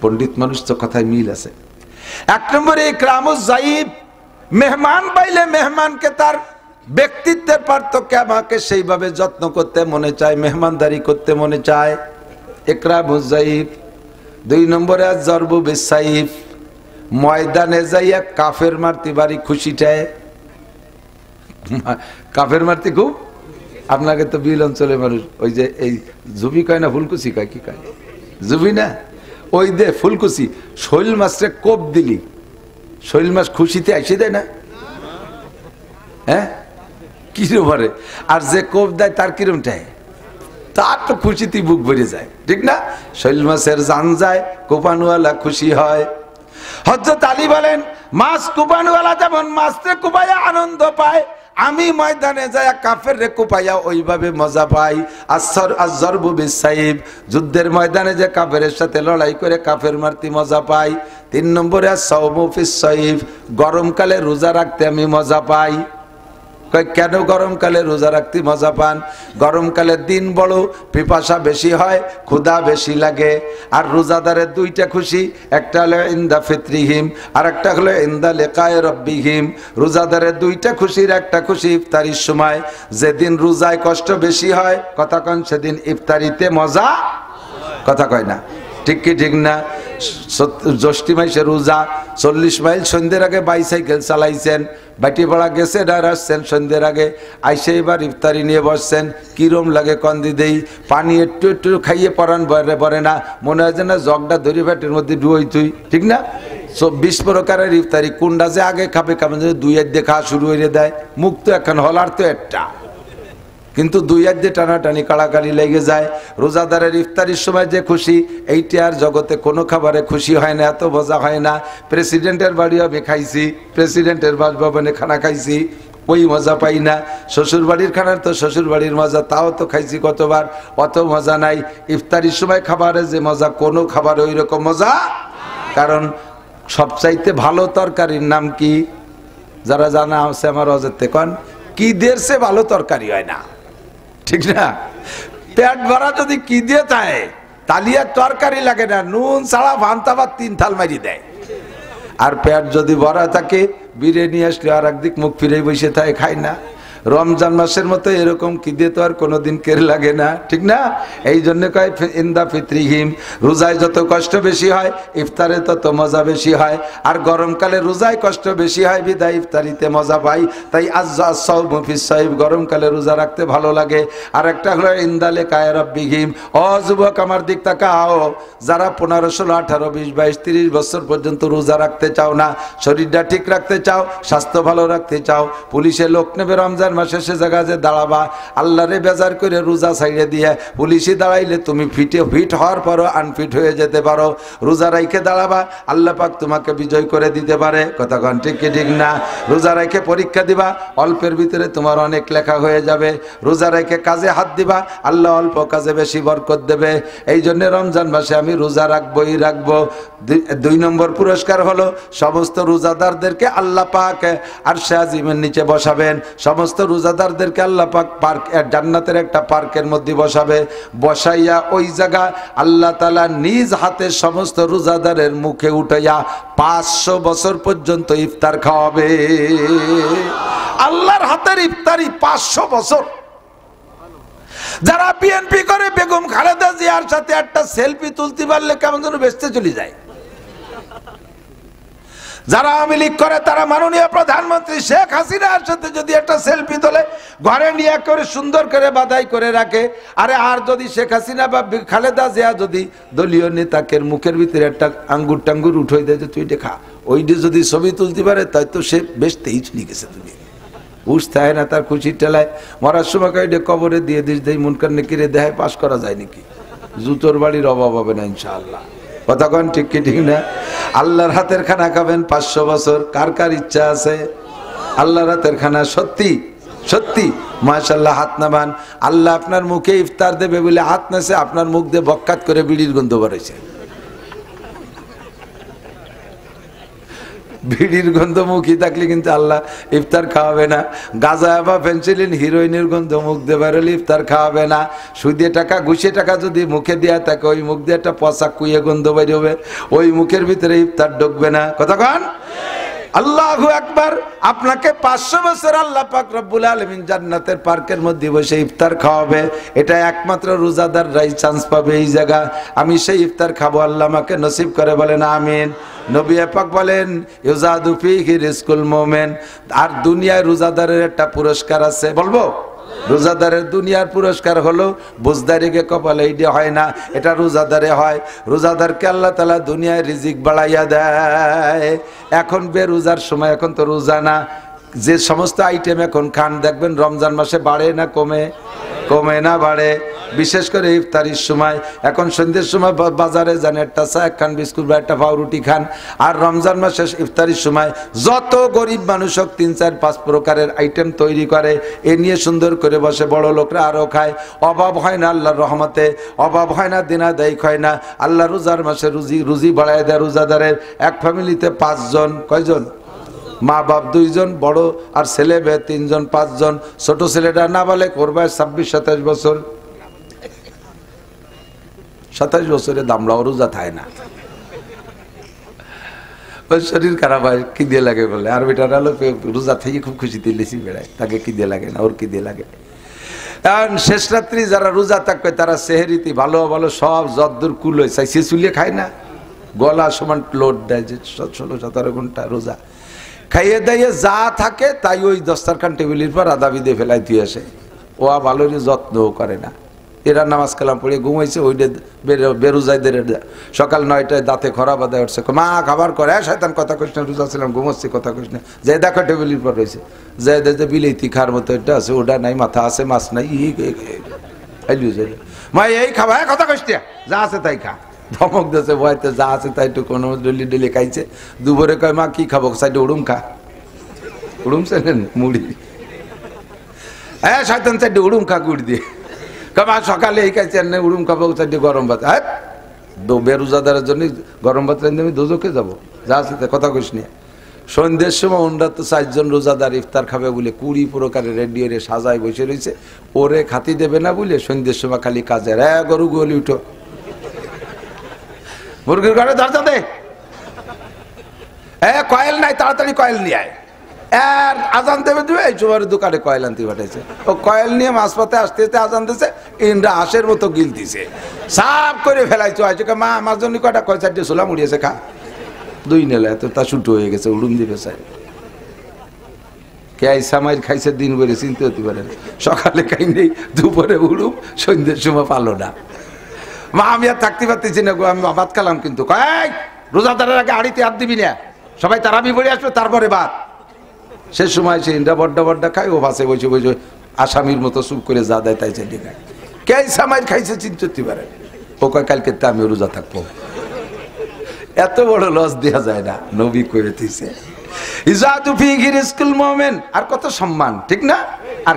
পণ্ডিত মানুষ তো কথায় মিল আছে। এক নম্বরে ইকরামুজ যায়িফ, মেহমান পাইলে মেহমানকে তার ব্যক্তিত্বের পার্থক্যে আমাকে সেইভাবে যত্ন করতে মনে চায়, মেহমানদারি করতে মনে চায়, ইকরামুজ যায়িফ। দুই নম্বরে আজ-যারবু বিস-সাইফ, ময়দানে যাইয়া কাফের মারতে বাড়ি খুশিটায়। কাফের মারতে খুব, আপনাকে তো বিল অঞ্চলে মানুষ ওই যে এই জুবি কয় না, ফুলকুচি কয়, কি কয়? জুবি না, ওই দে ফুলকুচি। শৈল মাছরে কোপ দিলি, শৈল মাছ খুশিতে আসে দেয় না? হ্যাঁ, কিরম ভরে। আর যে কোপ দেয় তার কিরমটায়, তার তো খুশিতে বুক ভরে যায়, ঠিক না? শৈল মাছের জান যায়, কোপানুয়ালা খুশি হয়। হযরত আলী বলেন, মাছ কোপানুয়ালা যেমন মাছরে কোপাইয়া আনন্দ পায়, আমি ময়দানে যায় কাফের রে কোপাইয়া ওইভাবে মজা পাই। আজ-যারবু বিস-সাইফ, যুদ্ধের ময়দানে যে কাফের সাথে লড়াই করে কাফের মারতে মজা পাই। তিন নম্বরে আস-সাওমু ফিস-সাইফ, গরমকালে রোজা রাখতে আমি মজা পাই। কেন গরমকালে রোজা রাখতে মজা পান? গরমকালে দিন বড়, পিপাসা বেশি হয়, ক্ষুধা বেশি লাগে। আর রোজাদারের দুইটা খুশি, একটা হলো ইনদা ফিত্রিহিম আর একটা হলো ইনদা লিকায়ে রাব্বিহিম। রোজাদারের দুইটা খুশির একটা খুশি ইফতারির সময়। যেদিন রোজায় কষ্ট বেশি হয়, কথা কন, সেদিন ইফতারিতে মজা, কথা কয় না, ঠিক কি ঠিক না? জ্যৈষ্ঠী মাসে রোজা, 40 মাইল সন্ধ্যের আগে বাইসাইকেল চালাইছেন, বাটিপাড়া গেছে ডার আসছেন সন্ধ্যের আগে, আইসে এবার ইফতারি নিয়ে বসছেন। কিরম লাগে কন্দি দেই, পানি একটু একটু খাইয়ে পরান বরে না, মনে হয় যে না জগটা ধরি ব্যাটের মধ্যে ডুয়োই তুই, ঠিক না? 24 প্রকারের ইফতারি কোনটা যে আগে খাবে কেমন দুই হাত দিয়ে খাওয়া শুরু হয়ে দেয়। মুখ তো এখন হলার তো একটা, কিন্তু দুই হাত দিয়ে টানাটানি কাড়াকাড়ি লেগে যায়। রোজাদারের ইফতারির সময় যে খুশি, এইটা আর জগতে কোনো খাবারে খুশি হয় না, এত মজা হয় না। প্রেসিডেন্টের বাড়িও আমি খাইছি, প্রেসিডেন্টের বাসভবনে খানা খাইছি, ওই মজা পাই না। শ্বশুর বাড়ির খানার তো শ্বশুর বাড়ির মজা, তাও তো খাইছি কতবার, অত মজা নাই। ইফতারির সময় খাবারে যে মজা, কোনো খাবারে ওই রকম মজা। কারণ সবচাইতে ভালো তরকারির নাম কি? যারা জানা আছে আমার অজেতে কন, কি দেরছে ভালো তরকারি হয় না, ঠিক না? পেট ভরা যদি কি দিয়ে চায় তালিয়ার তরকারি লাগে না, নুন ছাড়া ভান্তা ভাত 3 থাল মারি দেয়। আর পেট যদি ভরা থাকে, বিরিয়ানি আসলে আর একদিক মুখ ফিরে বসে থাকে, খায় না। রমজান মাসের মতো এরকম খিদে তো আর কোনোদিন কেড়ে লাগে না, ঠিক না? এই জন্য কয় ইন্দা ফিত্রিহিম, রোজায় যত কষ্ট বেশি হয় ইফতারে তত মজা বেশি হয়। আর গরমকালে রোজায় কষ্ট বেশি হয় বিদায় ইফতারিতে মজা পাই। তাই আজ গরমকালে রোজা রাখতে ভালো লাগে। আর একটা হলো ইন্দালে কায় রব্বিহিম, ও যুবক আমার দিক তাকাও, যারা 15, 16, 18, 20, 22, 30 বছর পর্যন্ত রোজা রাখতে চাও না, শরীরটা ঠিক রাখতে চাও, স্বাস্থ্য ভালো রাখতে চাও, পুলিশে লোক নেবে রমজান মাসে, সে জায়গা যে দাঁড়াবা, আল্লাহরে বেজার করে রোজা ছাইড়ে দিয়ে পুলিশে দাঁড়াইলে তুমি ফিট হওয়ার পরও আনফিট হয়ে যেতে পারো। রোজা রাইখে দাঁড়াবা, আল্লাহ পাক তোমাকে বিজয় করে দিতে পারে। কথা কন ঠিক কি ঠিক না? রোজা রাইখে পরীক্ষা দিবা, অল্পের ভিতরে তোমার অনেক লেখা হয়ে যাবে। রোজা রাইখে কাজে হাত দিবা, আল্লাহ অল্প কাজে বেশি বরকত দেবে। এই জন্য রমজান মাসে আমি রোজা রাখবই রাখবো। 2 নম্বর পুরস্কার হলো সমস্ত রোজাদারদেরকে আল্লাহ পাক আরশে আজিমের নিচে বসাবেন। সমস্ত রোজাদারদেরকে আল্লাহ পাক পার্ক, জান্নাতের একটা পার্কের মধ্যে বসাবে। বসাইয়া ওই জায়গা আল্লাহ তাআলা নিজ হাতে সমস্ত রোজাদারের মুখে উঠাইয়া 500 বছর পর্যন্ত ইফতার খাওয়াবে। আল্লাহর হাতের ইফতারি 500 বছর। যারা বিএনপি করে বেগম খালেদা জিয়ার সাথে একটা সেলফি তুলতে পারলে কেমন যেন বেঁচতে চলে যায়। যারা আওয়ামী লীগ করে তারা মাননীয় প্রধানমন্ত্রী শেখ হাসিনার সাথে যদি একটা সেলফি তোলে, ঘরে নিয়ে করে সুন্দর করে বাধাই করে রাখে। আরে আর যদি শেখ হাসিনা বা খালেদা জিয়া যদি দলীয় নেতাকে মুখের ভিতরে একটা আঙ্গুর টাঙ্গুর উঠে দেয়, তুই দেখা ওইটা যদি ছবি তুলতে পারে, তাই তো সে বেচতেই চলে গেছে। তুমি বুঝতে হয় না তার খুশির টেলায় মরার সময় কবরে দিয়ে দিস, দেয় মুনকার নেকিরে দেখায় পাশ করা যায় নাকি? জুতোর বাড়ির অভাব হবে না ইনশাআল্লাহ। কথা কন ঠিক কি ঠিক না? আল্লাহর হাতের খানা খাবেন 500 বছর। কার কার ইচ্ছা আছে আল্লাহর হাতের খানা? সত্যি সত্যি মাশাআল্লাহ, হাত নামান। আল্লাহ আপনার মুখে ইফতার দেবে বলে হাত নেছে, আপনার মুখ দিয়ে বক্কাত করে বিড়ির গন্ধ বেরোছে। বিড়ির গন্ধ মুখী থাকলে কিন্তু আল্লাহ ইফতার খাওয়াবে না। গাঁজা বা পেন্সিলিন হিরোইনের গন্ধ মুখ দিয়ে বেরোলে ইফতার খাওয়াবে না। সুদে টাকা ঘুষে টাকা যদি মুখে দেওয়া থাকে, ওই মুখ দিয়ে একটা পচা কুইয়ে গন্ধ বেরোবে, ওই মুখের ভিতরে ইফতার ঢুকবে না। কথা কন আল্লাহু আকবার। আপনাকে 500 বছর আল্লাহ পাক রব্বুল আলামিন জান্নাতের পার্কের মধ্যে বসে ইফতার খাওয়াবে। এটা একমাত্র রোজাদাররাই চান্স পাবে এই জায়গা। আমি সেই ইফতার খাবো, আল্লাহ আমাকে নসিব করে বলেন আমিন। নবী পাক বলেন ইউজাদু ফিহি রিজকুল মুমিন। আর দুনিয়ায় রোজাদারের একটা পুরস্কার আছে, বলবো? রোজাদারের দুনিয়ার পুরস্কার হলো বুঝদারিকে কপালে এইটা হয় না, এটা রোজাদারে হয়। রোজাদারকে আল্লাহ তাআলা দুনিয়ায় রিজিক বাড়াইয়া দেয়। এখন বেরোজার সময়, এখন তো রোজা না, যে সমস্ত আইটেম এখন খান দেখবেন রমজান মাসে বাড়ে না কমে? কমে না বাড়ে? বিশেষ করে ইফতারির সময়। এখন সন্ধ্যের সময় বাজারে যান, একটা চা, একখান বিস্কুট বা একটা পাউরুটি খান। আর রমজান মাসে ইফতারির সময় যত গরিব মানুষ হোক 3, 4, 5 প্রকারের আইটেম তৈরি করে, এ নিয়ে সুন্দর করে বসে। বড় লোকরা আরও খায়। অভাব হয় না আল্লাহর রহমতে, অভাব হয় না, দিনাদায়ক হয় না। আল্লাহ রোজার মাসে রুজি বাড়ায় দেয় রোজাদারের। এক ফ্যামিলিতে 5 জন, কয়জন? মা বাপ 2 জন, বড় আর ছেলে মেয়ে 3 জন, 5 জন। ছোট ছেলেটা না বলে করবে 26-27 বছর। 27 বছরে দামড়াও রোজা থাকে না, ওর শরীর খারাপ হয়, কি দিয়ে লাগে বলে। আর বেটার হলো রোজা থেকে খুব খুশিতে লেসি বেড়ায়, তাকে কি দিয়ে লাগে না, ওর কি দিয়ে লাগে। কারণ শেষ রাত্রি যারা রোজা থাকবে তারা সেহেরিতে ভালো ভালো সব যদ্দুর কুলো চাইছে চুলিয়ে খায় না, গলা সমান লোড দেয়, যে 16-17 ঘন্টা রোজা খাইয়ে দাইয়ে যা থাকে তাই ওই দস্তারখান টেবিলের পর আদা বিদে ফেলাই দিয়ে আসে। ও ভালো যত্নও করে না। এরা নামাজ কালাম পড়ে ঘুমাইছে, ওইটা বেরোজাইদের সকাল 9টায় দাঁতে খরা বাঁধায় উঠছে, মা খাবার করে, শয়তান কথা কইস না, রোজা ছিলাম ঘুমাচ্ছি কথা কইস না। যে দেখো টেবিলের পর রয়েছে, যে দেখে বিলেতি খার মতো এটা আছে, ওটা নাই, মাথা আছে, মাছ নাই, মা এই খাবা, কথা কইস না, যা আছে তাই খা। ধমক দিয়েছে ভয়তে, যা আছে তাই একটু কোনো ডলি ডলি খাইছে। দুপুরে কয় মা কি খাবো, সাইডে উড়ুম খা, উড়ুম চেনেন মুড়ি, হ্যাঁ শয়তান সাইডে উড়ুম খা গুড় দিয়ে। মা সকালে এই খাইছে, উড়ুম খাবো সাইডে গরম ভাত, হ্যাঁ বেরোজাদারের জন্য গরম ভাত রান্ধে আমি দোজকে যাবো, যা আছে কথা কইস নিয়ে। সন্ধ্যের সময় ওনরা তো 4 জন রোজাদার ইফতার খাবে বলে 20 প্রকারের রেডিও রে সাজায় বসে রয়েছে, ওরে খাতি দেবে না বলে সন্ধ্যের সময় খালি কাজে, হ্যাঁ গরু গলি উঠো, মুরগির ঘরে দরজা দে, হ্যাঁ কয়েল নাই, তাড়াতাড়ি কয়েল নিয়ে আয়, আর আজান দেবে দেবে। এই চোবারের দোকানে কয়েল আনতে পাঠাইছে, ও কয়েল নিয়ে মাঝপথে আসতে আসতে আজান দিছে, ইন্দ্রা হাঁসের মতো গিল দিছে, সাফ করে ফেলাইছো। আইছে মা আমার জন্য কয়টা কয় 4টে ছোলা মুড়িয়েছে, খা। 2 নেলে এত তা ছুটো হয়ে গেছে, উড়ুম দিবে চাই কে সামাইর খাইছে দিন করে চিনতে হতে পারে, সকালে খাই নেই, দুপুরে উড়ুম, সন্ধ্যের সময় পালো না। মা আমি আর থাকতে পারতেছি না গো, আমি ভাত খেলাম কিন্তু, কয় রোজাদারের আগে হাড়িতে হাত দিবি না, সবাই তারাবি পড়ে আসবে তারপরে ভাত। সে সময় সে ইন্ডা বড্ডা বড্ডা খায়, ও ভাসে বসে বসে আসামির মতো চুপ করে যা দেয় তাই চাইলে খায়। কে সামাইর খাইছে চিনতে হতে পারে, ও কয় কালকে তো আমি রোজা থাকবো। এত বড় লস দেওয়া যায় না, নবী করে দিয়েছে। আর কত সম্মান, ঠিক না? আর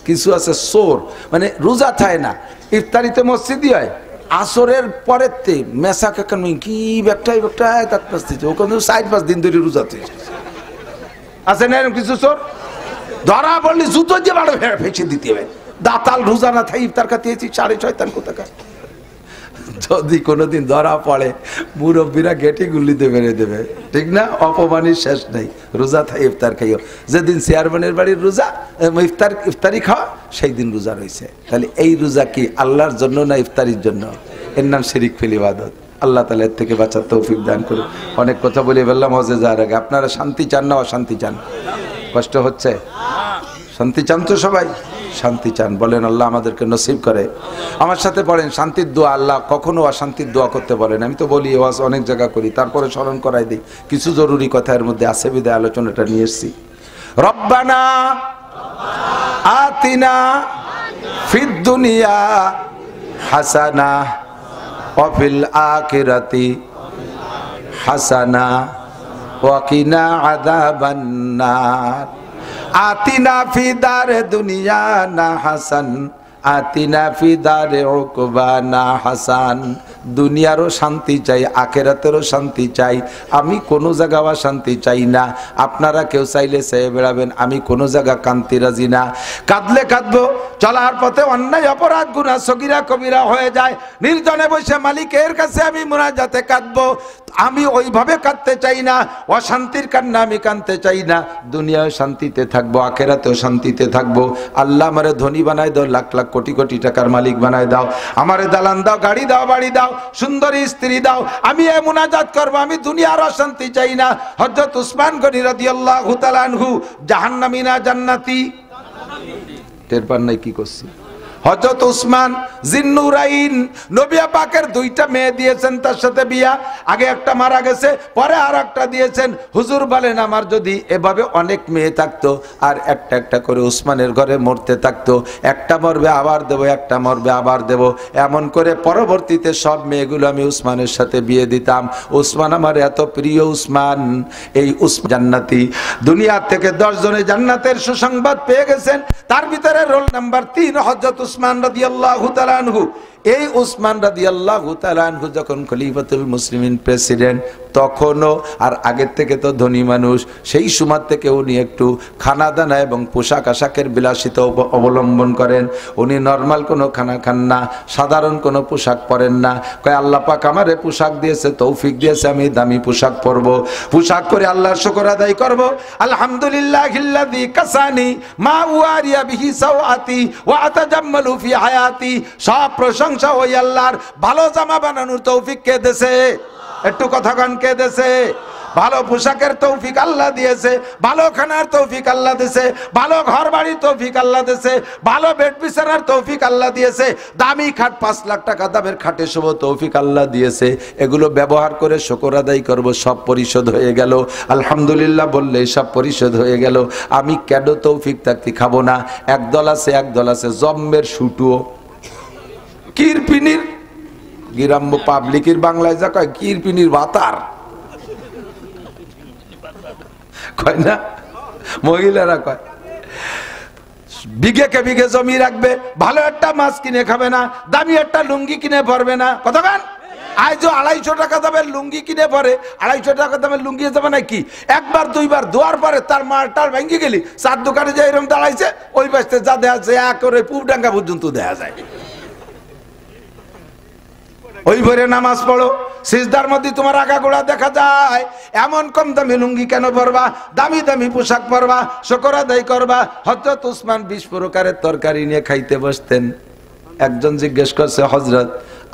কিছু আছে চোর, মানে রোজা থাকে না, ইফতারিতে মসজিদই হয়, আসরের পরের তে মেসা কাকান কি ব্যাগটাই ব্যাগটাই তার পাশ দিচ্ছে, ও কিন্তু 4-5 দিন ধরে রোজা আছে না। এরকম কিছু চোর ধরা পড়লে জুতো দিয়ে বাড়ো ফেঁচে দিতে হবে, দাতাল রোজা না থাই ইফতার খাতিয়েছি 6.5 কোথাকার। যদি কোনোদিন ধরা পড়ে মুরব্বীরা গেটে গুলিতে মেরে দেবে, ঠিক না? অপমানের শেষ নেই। রোজা থাই ইফতার খাইও, যেদিন চেয়ারম্যানের বাড়ির রোজা ইফতারি খাওয়া সেই দিন রোজা রয়েছে। তাহলে এই রোজা কি আল্লাহর জন্য না ইফতারির জন্য? এর নাম শিরিক ফিল ইবাদত। আল্লাহ তাআলা এর থেকে বাঁচার তৌফিক দান করুন। অনেক কথা বলে বললাম হজে যাওয়ার আগে, আপনারা শান্তি চান না অশান্তি চান? কষ্ট হচ্ছে? শান্তি চান তো সবাই? শান্তি চান, বলেন আল্লাহ আমাদেরকে নসিব করে। আমার সাথে পড়েন শান্তির দোয়া। আল্লাহ কখনো অশান্তির দোয়া করতে বলেন। আমি তো বলি ওয়াজ অনেক জায়গা করি, তারপরে স্মরণ করাই দিই, কিছু জরুরি কথা এর মধ্যে আছে বিদায় আলোচনাটা নিয়ে এসেছি। রব্বানা আতিনা ফিদ দুনিয়া হাসানা ওয়া ফিল আখিরাতি হাসানা ওয়া কিনা আযাবান নার। আতিনা ফি দারে দুনিয়া না হাসান, আতিনা ফি দারে উকবানা হাসান। দুনিয়ারও শান্তি চাই, আখেরাতেরও শান্তি চাই। আমি কোনো জায়গা শান্তি চাই না। আপনারা কেউ চাইলে চেয়ে বেড়াবেন, আমি কোনো জায়গা কান্তি রাজি না। কাঁদলে কাঁদবো, চলার পথে অন্যায় অপরাধ গুনাহ সগীরা কবিরা হয়ে যায়, নির্জনে বসে মালিকের কাছে আমি মুনাজাতে কাঁদবো। আমি ওইভাবে কাঁদতে চাই না, অশান্তির কান্না আমি কাঁদতে চাই না। দুনিয়ায় শান্তিতে থাকবো, আখেরাতেও শান্তিতে থাকবো। আল্লাহ আমারে ধনী বানায় দাও, লাখ লাখ কোটি কোটি টাকার মালিক বানায় দাও। আমারে দালান দাও, গাড়ি দাও, বাড়ি দাও, সুন্দরী স্ত্রী দাও। আমি এ মুনাজাত করবো, আমি দুনিয়ার অশান্তি চাই না। হযরত উসমান গনি রাদিয়াল্লাহু তাআলা আনহু জাহান্নামী না জান্নাতি? টের পান নাই কি করছি? হযরত উসমান জিন্নুরাইন, নবী পাকের 2টা মেয়ে দিয়েছেন, তার সাথে বিয়া। আগে একটা মারা গেছে, পরে আর একটা দিয়েছেন। হুজুর বলেন আমার যদি এভাবে অনেক মেয়ে থাকতো আর একটা একটা করে উসমানের ঘরে মরতে থাকতো, একটা মরবে আবার দেব, একটা মরবে আবার দেব, এমন করে পরবর্তীতে সব মেয়েগুলো আমি উসমানের সাথে বিয়ে দিতাম। উসমান আমার এত প্রিয়। উসমান, এই উসমান জান্নাতি। দুনিয়া থেকে 10 জনে জান্নাতের সুসংবাদ পেয়ে গেছেন, তার ভিতরে রোল নাম্বার 3 হযরত উসমান রাদিয়াল্লাহু তাআলা আনহু। এই উসমান রাদিয়াল্লাহু তাআলা আনহু যখন খলিফাতুল মুসলিমিন প্রেসিডেন্ট, তখনও আর আগের থেকে তো ধনী মানুষ, সেই সময় থেকে উনি একটু খানা দানা এবং পোশাক আশাকের বিলাসিতা অবলম্বন করেন। উনি নর্মাল কোনো খানা খান না, সাধারণ কোনো পোশাক পরেন না। কয় আল্লাহ পাক আমারে পোশাক দিয়েছে, তৌফিক দিয়েছে, আমি দামি পোশাক পরবো, পোশাক পরে আল্লাহর শুকর আদায় করব। আলহামদুলিল্লাহিল্লাযী কাসানি মা ওয়ারিয়া বিহি সাওআতি ওয়া আতাজাম্মালু ফি হায়াতি। সব প্রশংসা ওই আল্লাহর, ভালো জামা বানানোর তৌফিক কে দেছে? একটু কথা কান, কে দেছে? ভালো পোশাকের তৌফিক আল্লাহ দিয়েছে, ভালো খানার তৌফিক আল্লাহ দিয়েছে, ভালো ঘর বাড়ির তৌফিক আল্লাহ দিয়েছে, ভালো বেড বিছানার তৌফিক আল্লাহ দিয়েছে, দামি খাট 5 লাখ টাকা দামের খাটে শুভ তৌফিক আল্লাহ দিয়েছে। এগুলো ব্যবহার করে শুকর আদায় করব, সব পরিশোধ হয়ে গেল। আলহামদুলিল্লাহ বললে সব পরিশোধ হয়ে গেল। আমি কেন তৌফিক থাকতে খাবো না? একদল আছে জম্মের শুটুও, কিরপিনির গ্রাম্য পাবলিকের বাংলায় যা কয় কিরপিনির ভাতার কয় না, মহিলারা কয়। বিঘে কে বিঘে জমি রাখবে, ভালো একটা মাছ কিনে খাবে না, দামি একটা লুঙ্গি কিনে পরবে না। কতক্ষণ আজ 250 টাকা দামের লুঙ্গি কিনে পরে, 250 টাকা দামের লুঙ্গি যাবে নাকি? একবার দুইবার ধোয়ার পরে তার মাটার ভেঙে গেলি, 4 দোকানে যে এরকম দাঁড়াইছে, ওই পাশে যা দেখা যায় এক করে পুবডাঙ্গা পর্যন্ত দেখা যায়। ওই ভরে নামাজ পড়ো, সিজদার মধ্যে তোমার আগা গোড়া দেখা যায়। এমন কম দামি লুঙ্গি কেন পরবা? দামি দামি পোশাক পরবা, শুকর আদায় করবা। হযরত উসমান 20 প্রকারের তরকারি নিয়ে খাইতে বসতেন। একজন জিজ্ঞেস করছে, হযরত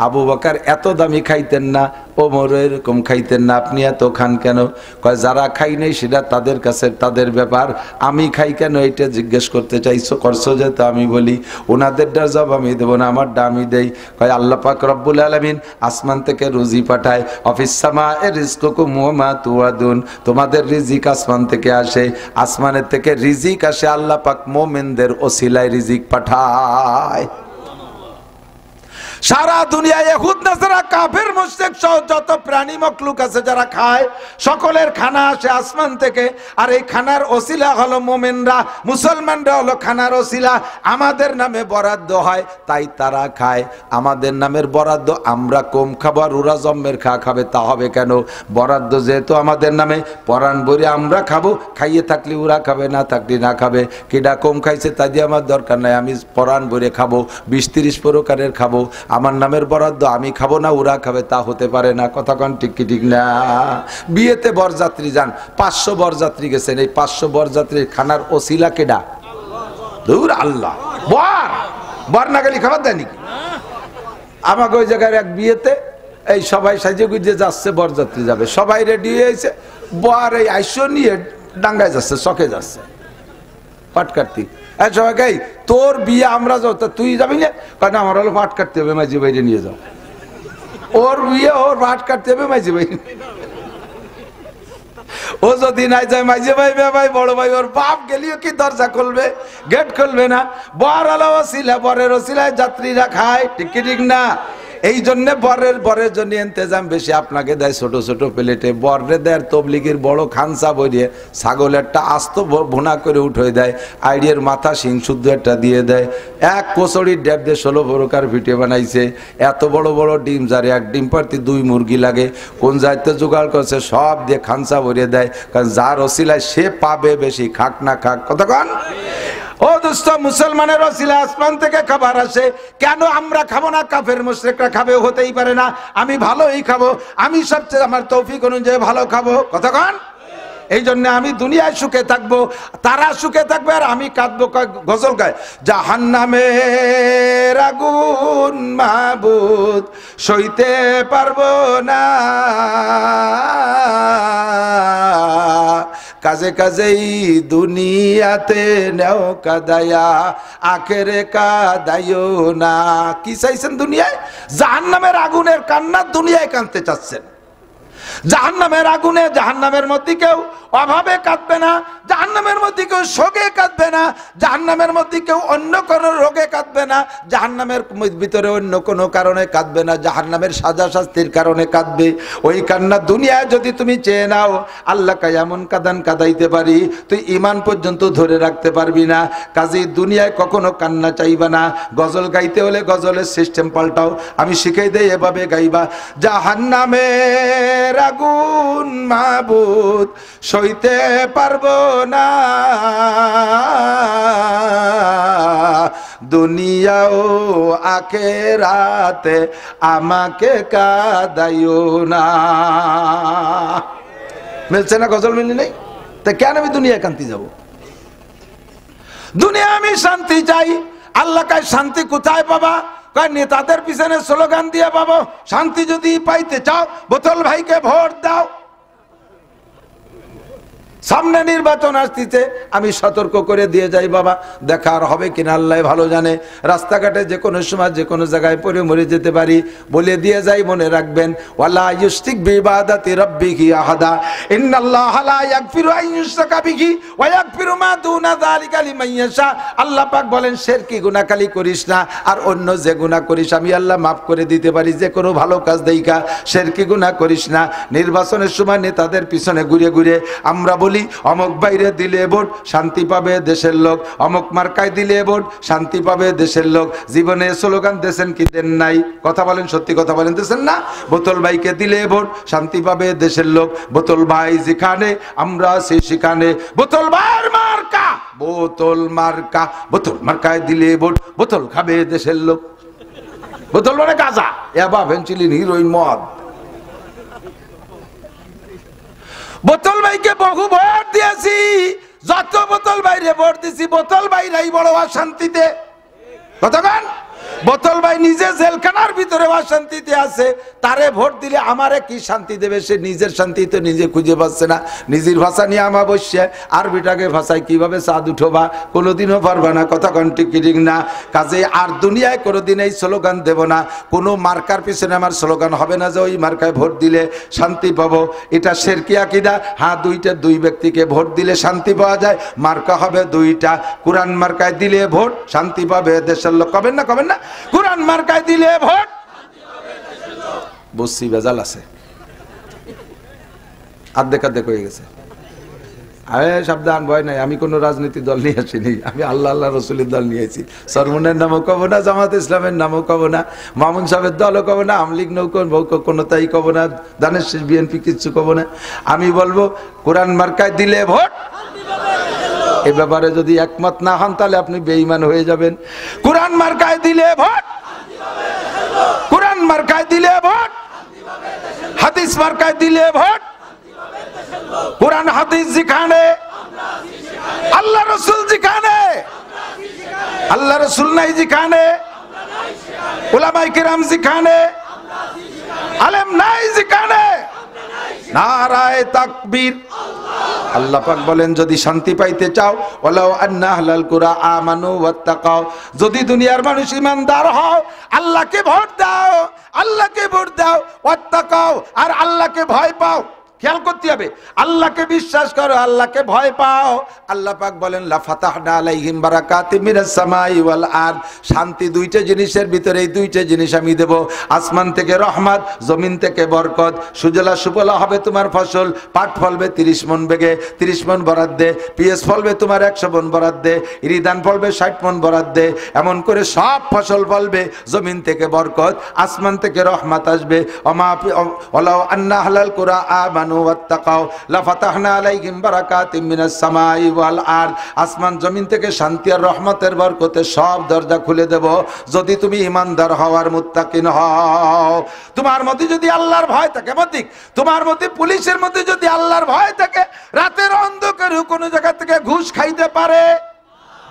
আবু বকর এত দামি খাইতেন না, ওমর এরকম খাইতেন না, আপনি এত খান কেন? কয় যারা খাই নাই সেটা তাদের কাছে তাদের ব্যাপার, আমি খাই কেন এটা জিজ্ঞেস করতে চাইছো করছো যে? তো আমি বলি ওনাদেরটা জবাব আমি দেবো না, আমারটা আমি দেই। কয় আল্লাহ পাক রব্বুল আলামিন আসমান থেকে রুজি পাঠায়, অফিস সামা এ রিজকুকুম ওয়া মা তুআদুন, তোমাদের রিজিক আসমান থেকে আসে, আসমানের থেকে রিজিক আসে, আল্লাহ পাক মুমিনদের ওসিলায় রিজিক পাঠায়। সারা দুনিয়ায় ইহুদ নাসারা কাফের মুশরিক সহ যত প্রাণী মখলুক আছে যারা খায়, সকলের খানা আসে আসমান থেকে। আর এই খানার ওসিলা হলো মুমিনরা, মুসলমানরা হলো খানার ওসিলা। আমাদের নামে বরাদ্দ হয় তাই তারা খায়, আমাদের নামের বরাদ্দ আমরা কম খাবো আর ওরা জম্মের খাবে, তা হবে কেন? বরাদ্দ যেহেতু আমাদের নামে, পরাণ ভরে আমরা খাবো, খাইয়ে থাকলে ওরা খাবে, না থাকলে না খাবে। কেডা কম খাইছে তা দিয়ে আমার দরকার নাই, আমি পরাণ ভরে খাবো, 20-30 প্রকারের খাবো, আমার নামের বরাদ্দ আমি খাবো না ওরা খাবে, তা হতে পারে না। কথা কন ঠিক কি ঠিক না? বিয়েতে বরযাত্রী যান, 500 বরযাত্রী গেছেন, এই 500 বরযাত্রীর খানার ওসিলা কেডা? দূর আল্লাহ। বর না গেলে খাবার দেয় নাকি? আমাকে ওই জায়গায় এক বিয়েতে এই সবাই সাজে গুজে যাচ্ছে, বরযাত্রী যাবে, সবাই রেডি হয়েছে, বর এই আইসো নিয়ে ডাঙ্গায় যাচ্ছে, চকে যাচ্ছে পাট কাটতি। সবাই তোর বিয়ে আমরা যাও, তুই যাবি না? কারণ আমার হলো পাট কাটতে হবে, মাঝি বাইরে নিয়ে যাও। ওর বিয়ে, ওর পাট কাটতে হবে, মাঝি বাইরে। ও যদি নাই যায় মাঝি ভাই, ভাই বড় ভাই, ওর বাপ গেলিও কি দরজা খুলবে? গেট খুলবে না। বর আলো ওসিলা, বরের ওসিলায় যাত্রীরা খায়, ঠিক কি ঠিক না? এই জন্য বরের জন্য ইন্তজাম বেশি, আপনাকে দেয় ছোট ছোট প্লেটে, বরে দেয় তবলিগের বড় খানসা বইয়ে ছাগলেরটা আস্ত ভুনা করে উঠে দেয়, আইডিয়ার মাথা শিং শুদ্ধ একটা দিয়ে দেয়, এক কোচড়ির ড্যাব দিয়ে 16 প্রকার ভিটে বানাইছে, এত বড় বড় ডিম, যার এক ডিম পারতে 2 মুরগি লাগে, কোন যাইতে জোগাড় করছে সব দিয়ে খানসা ভরিয়ে দেয়, কারণ যার ওসিলায় সে পাবে বেশি, খাক না খাক। কতক্ষণ ও দোস্ত, মুসলমানের ওসিলা আসমান থেকে খাবার আসে, কেন আমরা খাবো না? কাফের মুশরিকরা খাবে, হতেই পারে না। আমি ভালোই খাবো, আমি সবচেয়ে আমার তৌফিক অনুযায়ী ভালো খাবো। কতক্ষণ এই জন্য আমি দুনিয়ায় সুখে থাকবো, তারা সুখে থাকবে আর আমি কাঁদবো। গজল গায়, জাহান্নামের আগুন মাবুদ সইতে পারবো না, কাজে কাজেই দুনিয়াতে নেও কাদায়া, আখেরে কাদাইও না। কি চাইছেন দুনিয়ায়? জাহান্নামের আগুনের কান্না দুনিয়ায় কাঁদতে চাচ্ছেন। জাহান্নামের আগুনে, জাহান্নামের মধ্যে কেউ অভাবে কাঁদবে না, জাহান্নামের মধ্যে কেউ শোকে কাঁদবে না, জাহান্নামের মধ্যে কেউ অন্য কোনো রোগে কাঁদবে না, জাহান্নামের ভিতরে অন্য কোনো কারণে কাঁদবে না, জাহান্নামের সাজা শাস্তির কারণে কাঁদবে। ওই কান্না দুনিয়ায় যদি তুমি চেয়ে নাও, আল্লাহকে এমন কাঁদান কাঁদাইতে পারি তুই ঈমান পর্যন্ত ধরে রাখতে পারবি না। কাজেই দুনিয়ায় কখনো কান্না চাইবা না। গজল গাইতে হলে গজলের সিস্টেম পাল্টাও, আমি শিখাই দেই, এভাবে গাইবা, জাহান্নামের আগুন মাবুদ সইতে পারবো না, দুনিয়া ও আখিরাতে আমাকে কাঁদাইও না। মিলছে না? গজল মিলি নেই? তা কেন আমি দুনিয়া কান্তি যাব? দুনিয়া আমি শান্তি চাই। আল্লাহ কায় শান্তি কোথায় পাবা? নেতাদের পিছনে স্লোগান দিয়ে পাবো। শান্তি যদি পাইতে চাও বোতল ভাইকে ভোট দাও। সামনে নির্বাচন আসতেছে, আমি সতর্ক করে দিয়ে যাই, বাবা দেখা আর হবে কিনা আল্লাহ ভালো জানে। রাস্তাঘাটে যে কোনো সময় যে কোনো জায়গায় পড়ে মরে যেতে পারি, বলে দিয়ে যাই, মনে রাখবেন ওয়ালা ইউশরিক বিইবাদাতি রাব্বিহি আহাদা ইন্নাল্লাহা লা ইয়াগফিরু আন ইউশরাকা বিহি ওয়া ইয়াগফিরু মা দুনা যালিকা লিমান ইয়াশা। আল্লাহ পাক বলেন শিরকি গুনাহ খালি করিস না, আর অন্য যে গুনাহ করিস আমি আল্লাহ মাফ করে দিতে পারি, যে কোনো ভালো কাজ দেইকা শিরকি গুনাহ করিস না। নির্বাচনের সময় নেতাদের পিছনে ঘুরে ঘুরে আমরা বলি অমুক বাইরে দিলে ভোট শান্তি পাবে দেশের লোক, অমুক মার্কায় দিলে ভোট শান্তি পাবে দেশের লোক। জীবনে স্লোগান দেন কি দেন নাই? কথা বলেন, সত্যি কথা বলেন, দেন না? বোতল ভাইকে দিলে ভোট শান্তি পাবে দেশের লোক, বোতল ভাই যেখানে আমরা আছি সেখানে বোতল ভাইয়ের মার্কা, বোতল মার্কা, বোতল মার্কায় দিলে ভোট বোতল খাবে দেশের লোক। বোতল মানে গাঁজা, ইয়াবা, ফেন্সিলিন, হিরোইন, মদ। বোতল ভাইকে বহু ভোট দিয়েছি, যত বোতল ভাইরে ভোট দিছি বোতল ভাইরাই বড় অশান্তিতে। কতক্ষণ বোতল ভাই নিজে জেলখানার ভিতরে অশান্তিতে আছে, তারে ভোট দিলে আমারে কি শান্তি দেবে? সে নিজের শান্তি তো নিজে খুঁজে পাচ্ছে না। নিজের ভাষা নিয়ে আমা বসছে, আরবিটাকে ভাষায় কিভাবে চাঁদ উঠোবা, কোনোদিনও পারবা না। কথা ঠিক না? কাজে আর দুনিয়ায় কোনোদিন এই স্লোগান দেব না, কোনো মার্কার পিছনে আমার স্লোগান হবে না যে ওই মার্কায় ভোট দিলে শান্তি পাবো। এটা শিরকি আকীদা। হ্যাঁ, দুই ব্যক্তিকে ভোট দিলে শান্তি পাওয়া যায়, মার্কা হবে দুইটা। কোরআন মার্কায় দিলে ভোট শান্তি পাবে দেশের লোক। কবেন না? কবেন না? কোরআন মার্কায় দিলে ভোট বসি বেজাল আছে, আর্ধেক হয়ে গেছে। আরে সাবধান, ভয় নাই, আমি কোনো রাজনীতি দল নিয়ে আসিনি, আমি আল্লাহ আল্লাহ রসুলের দল নিয়েছি। সরমনের নামও কব না, জামাত ইসলামের নামও কব না, মামুন সাহেবের দলও কব না, আমলিগ কোনো তাই কব না, দানের শেষ বিএনপি কিচ্ছু কব না। আমি বলবো কোরআন মার্কায় দিলে ভোট। এ ব্যাপারে যদি একমত না হন তাহলে আপনি বেঈমান হয়ে যাবেন। কোরআন মার্কায় দিলে ভোট, কোরআন মার্কায় দিলে ভোট, হাদিস মার্কায় দিলে ভোট। কোরআন হাদিস যেখানে, আল্লাহ রসুল যেখানে, আল্লাহ রসুল নাই যেখানে, উলামায়ে কেরাম যেখানে, আলেম নাই যেখানে, নারায়ে তাকবীর। আল্লাহ পাক বলেন যদি শান্তি পাইতে চাও, ওয়ালাউ আন্না আহলাল কুরা আমানু ওয়াত্তাকাও, যদি দুনিয়ার মানুষ ঈমানদার হও, আল্লাহকে ভোট দাও, আল্লাহকে ভোট দাও, ওয়াত্তাকাও, আর আল্লাহকে ভয় পাও। খেয়াল করতে হবে, আল্লাহকে বিশ্বাস করো, আল্লাহকে ভয় পাও। আল্লাহ পাক বলেন লা ফাতাহনা আলাইহিম বারাকাতিম মিনাস সামাই ওয়াল আরদ। শান্তি দুইটা জিনিসের ভিতরে, এই দুইটা জিনিস আমি দেব। আসমান থেকে রহমত, জমিন থেকে বরকত। সুজলা সুফলা হবে তোমার ফসল, পাট ফলবে 30 মণ বেগে 30 মণ বরাদ দে, পিএস ফলবে তোমার 100 মণ বরাদ দে, ইরিধান ফলবে 60 মণ বরাদ দে। এমন করে সব ফসল ফলবে, জমিন থেকে বরকত, আসমান থেকে রহমত আসবে। ওয়ালাউ আন্না আহলাল কুরা আমানু ওয়াত্তাকাও লাফাতাহনা আলাইহিম বারাকাতিম মিনাস সামাই ওয়াল আরদ। আসমান জমিন থেকে শান্তি আর রহমতের বরকতে সব দরজা খুলে দেব, যদি তুমি ঈমানদার হওয়ার মুত্তাকিন হও। তোমার মধ্যে যদি আল্লাহর ভয় থাকে, মতিক তোমার মধ্যে পুলিশের মধ্যে যদি আল্লাহর ভয় থাকে, রাতের অন্ধকারে কোনো জায়গা থেকে ঘুষ খাইতে পারে।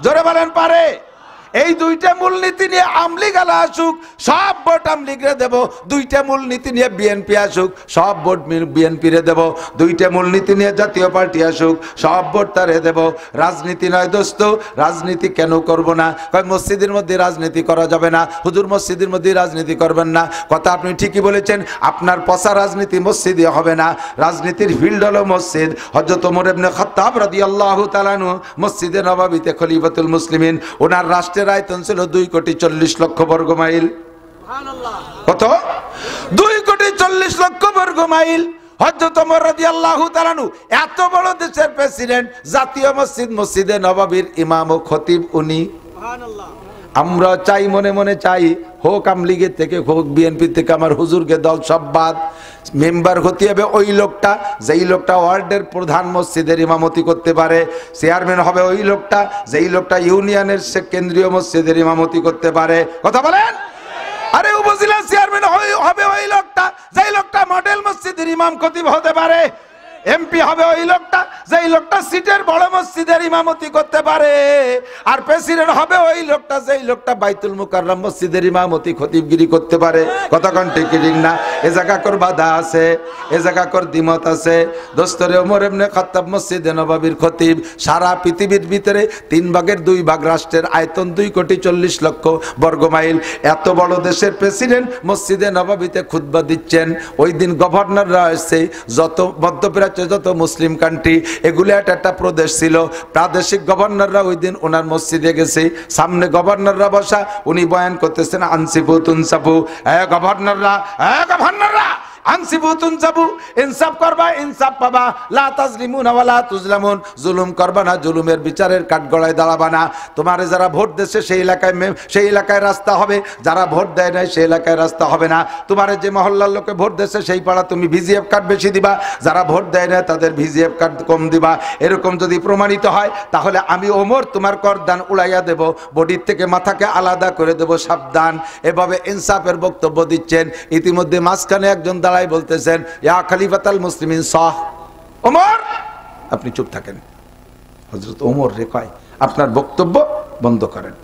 জোরে বলেন পারে? এই দুইটা মূলনীতি নিয়ে আমলিগ আলা আসুক, সব ভোট আমলিগরে দেব। দুইটা মূলনীতি নিয়ে বিএনপি আসুক, সব ভোট বিএনপি রে দেব। দুইটা মূলনীতি নিয়ে জাতীয় পার্টি আসুক, সব ভোট তারে দেব। রাজনীতি নয় দোস্ত, রাজনীতি কেন করব না? কয় মসজিদের মধ্যে রাজনীতি করা যাবে না। হুজুর মসজিদের মধ্যে রাজনীতি করবেন না, কথা আপনি ঠিকই বলেছেন। আপনার পচা রাজনীতি মসজিদে হবে না, রাজনীতির ফিল্ড হলো মসজিদ। হযরত ওমর ইবনে খাত্তাব রাদিয়াল্লাহু তাআলা আনহু মসজিদে নববীতে খলিফাতুল মুসলিমিন, ওনার রাষ্ট্রের আয়তন ছিল 2,40,00,000 বর্গ মাইল। কত? 2,40,00,000 বর্গ মাইল। হযরত ওমর রাদিয়াল্লাহু তাআলা আনহু এত বড় দেশের প্রেসিডেন্ট, জাতীয় মসজিদ মসজিদে নববীর ইমাম ও খতিব উনি। সুবহানাল্লাহ। আমরা চাই, মনে মনে চাই, হোক আমলিগের থেকে হোক বিএনপি থেকে, আমার হুজুরকে দল সব বাদ। মেম্বার হতে হবে ওই লোকটা, যেই লোকটা ওয়ার্ডের প্রধান মসজিদের ইমামতি করতে পারে। চেয়ারম্যান হবে ওই লোকটা, যেই লোকটা ইউনিয়নের কেন্দ্রীয় মসজিদের ইমামতি করতে পারে। কথা বলেন? আরে উপজেলা চেয়ারম্যান হবে ওই লোকটা, যেই লোকটা মডেল মসজিদের ইমাম খতিব হতে পারে। এমপি হবে ওই লোকটা যেই লোকটা সিটের বড় মসজিদের ইমামতি করতে পারে, আর প্রেসিডেন্ট হবে ওই লোকটা যেই লোকটা বাইতুল মুকাররম মসজিদের ইমামতি খতিবগিরি করতে পারে। কতক্ষণ ঠিক না? এ জায়গা কর বাধা আছে, এ জায়গা কর দ্বিমত আছে। দোস্তরে ওমর ইবনে খাত্তাব মসজিদে নববীর খতিব, সারা পৃথিবীর ভিতরে 3/2 রাষ্ট্রের আয়তন 2,40,00,000 বর্গমাইল, এত বড় দেশের প্রেসিডেন্ট মসজিদে নববীতে খুতবা দিচ্ছেন। ওই দিন গভর্নররা এসে, যত মধ্যপ্রাচ্যে যত মুসলিম কান্ট্রি, এগুলো একটা প্রদেশ ছিল, প্রাদেশিক গভর্নররা ওই দিন ওনার মসজিদে গেছে। সামনে গভর্নররা বসা, উনি বয়ান করতেছেন আনসিফু তুনসাফু, গভর্নররা গভর্নররা আনসিফু তুনসাফু, ইনসাফ করবা ইনসাফ পাবা, লা তাজলিমুন ওয়া লা তুজলামুন, জুলুম করবা না, জুলুমের বিচারের কাঠগড়ায় দাঁড়াবা না। তোমারে যারা ভোট দেশে সেই এলাকায় রাস্তা হবে, যারা ভোট দেয় নাই সেই এলাকায় রাস্তা হবে না। তোমারে যে মহল্লার লোকে ভোট দেশে সেই পাড়া তুমি ভিজিএফ কার্ড বেশি দিবা, যারা ভোট দেয় না তাদের ভিজিএফ কার্ড কম দিবা। এরকম যদি প্রমাণিত হয় তাহলে আমি ওমর তোমার করদান উড়াইয়া দেব, বডির থেকে মাথাকে আলাদা করে দেব, সাবধান। এভাবে ইনসাফের বক্তব্য দিচ্ছেন। ইতিমধ্যে মাঝখানে একজন দাঁড়াই বলতেছেন, ইয়া খলিফাতুল মুসলিমিন সাহ, ওমর আপনি চুপ থাকেন। হযরত ওমর রে কয়, আপনার বক্তব্য বন্ধ করেন।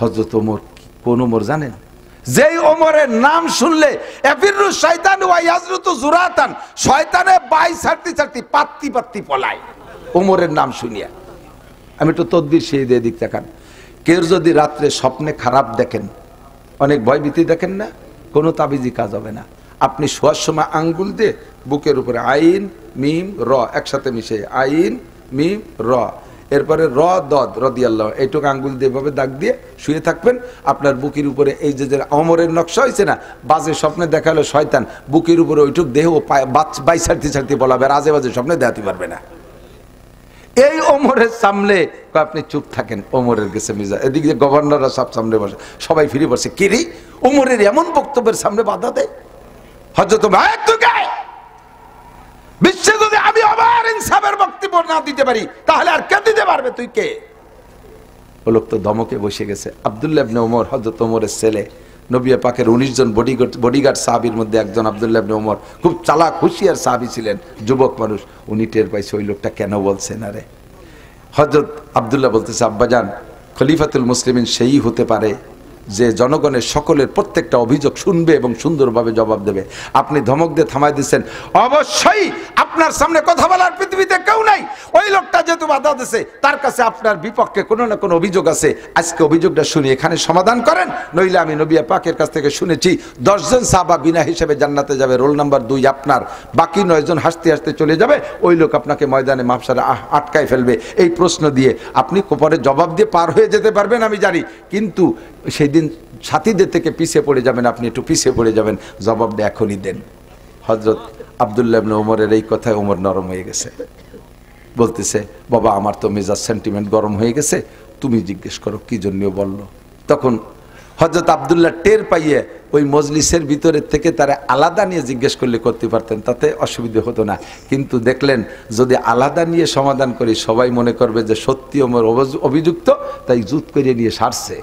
হযরত ওমর কোন ওমর জানেন? যেই ওমরের নাম শুনলে এফিরু শয়তান ওয়া ইয়াজরুতু জুরাতান, শয়তানে বাই ছাড়তি পাত্তি পলায় ওমরের নাম শুনিয়া। আমি একটু তদবির সেই দিয়ে দিক দেখান। কেউ যদি রাত্রে স্বপ্নে খারাপ দেখেন, অনেক ভয়ভীতি দেখেন না, কোনো তাবিজি কাজ হবে না। আপনি শোয়ার সময় আঙ্গুল দিয়ে বুকের উপরে আইন মিম র একসাথে মিশে, আইন মিম র, এরপরে র দদ রাদিয়াল্লাহু, এইটুকু আঙ্গুল দিয়ে ভাবে দাগ দিয়ে শুয়ে থাকবেন। আপনার বুকের উপরে এই যে ওমরের নকশা হয়েছে না, বাজে স্বপ্নে দেখালো শয়তান, বুকের উপরে ওইটুক দেহ বাই ছাড়তে বলাবে, আর আজে বাজে স্বপ্নে দেখাতে পারবে না। এই ওমরের সামনে আপনি চুপ থাকেন। ওমরের গেছে মিজা, এদিকে গভর্নররা সব সামনে বসে, সবাই ফিরে বসে, কিরি ওমরের এমন বক্তব্যের সামনে বাধা দেয়। হযরত বিশ্বে যদি আমি আবার ইনসাফের বক্তব্য না দিতে পারি তাহলে আর কে দিতে পারবে? তুই কে? ও লোক তো ধমকে বসে গেছে। আব্দুল্লাহ ইবনে ওমর, হযরত ওমরের ছেলে, নবী পাকের 19 জন বডিগার্ড সাহাবীর মধ্যে একজন আব্দুল্লাহ ইবনে ওমর, খুব চালাক হুঁশিয়ার সাহাবী ছিলেন, যুবক মানুষ। উনি টের পাইছে ওই লোকটা কেন বলছে না রে। হযরত আব্দুল্লাহ বলতেছে, আব্বাজান, খলিফাতুল মুসলিমিন সেই হতে পারে যে জনগণের সকলের প্রত্যেকটা অভিযোগ শুনবে এবং সুন্দরভাবে জবাব দেবে। আপনি ধমক দিয়ে থামাই দিচ্ছেন, অবশ্যই আপনার সামনে কথা বলার পৃথিবীতে কেউ নাই। ওই লোকটা যেহেতু বাধা দিছে, তার কাছে আপনার বিপক্ষে কোনো না কোনো অভিযোগ আছে। আজকে অভিযোগটা শুনি এখানে সমাধান করেন, নইলে আমি নবী পাকের কাছ থেকে শুনেছি 10 জন সাহাবা বিনা হিসেবে জান্নাতে যাবে, রোল নাম্বার 2 আপনার, বাকি 9 জন হাসতে হাসতে চলে যাবে। ওই লোক আপনাকে ময়দানে মাহশারে আটকায় ফেলবে। এই প্রশ্ন দিয়ে আপনি পরে জবাব দিয়ে পার হয়ে যেতে পারবেন আমি জানি, কিন্তু সেই দিন সাথীদের থেকে পিছিয়ে পড়ে যাবেন, আপনি একটু পিছিয়ে পড়ে যাবেন, জবাবটা এখনই দেন। হযরত আব্দুল্লাহ ইবনে ওমরের এই কথায় ওমর নরম হয়ে গেছে, বলতেছে, বাবা আমার তো মেজাজ সেন্টিমেন্ট গরম হয়ে গেছে, তুমি জিজ্ঞেস করো কি জন্য বললো। তখন হযরত আব্দুল্লাহ টের পাইয়ে ওই মজলিসের ভিতরের থেকে তারা আলাদা নিয়ে জিজ্ঞেস করলে করতে পারতেন, তাতে অসুবিধা হতো না। কিন্তু দেখলেন যদি আলাদা নিয়ে সমাধান করি সবাই মনে করবে যে সত্যি ওমর অভিযুক্ত, তাই জুত করে নিয়ে সারছে।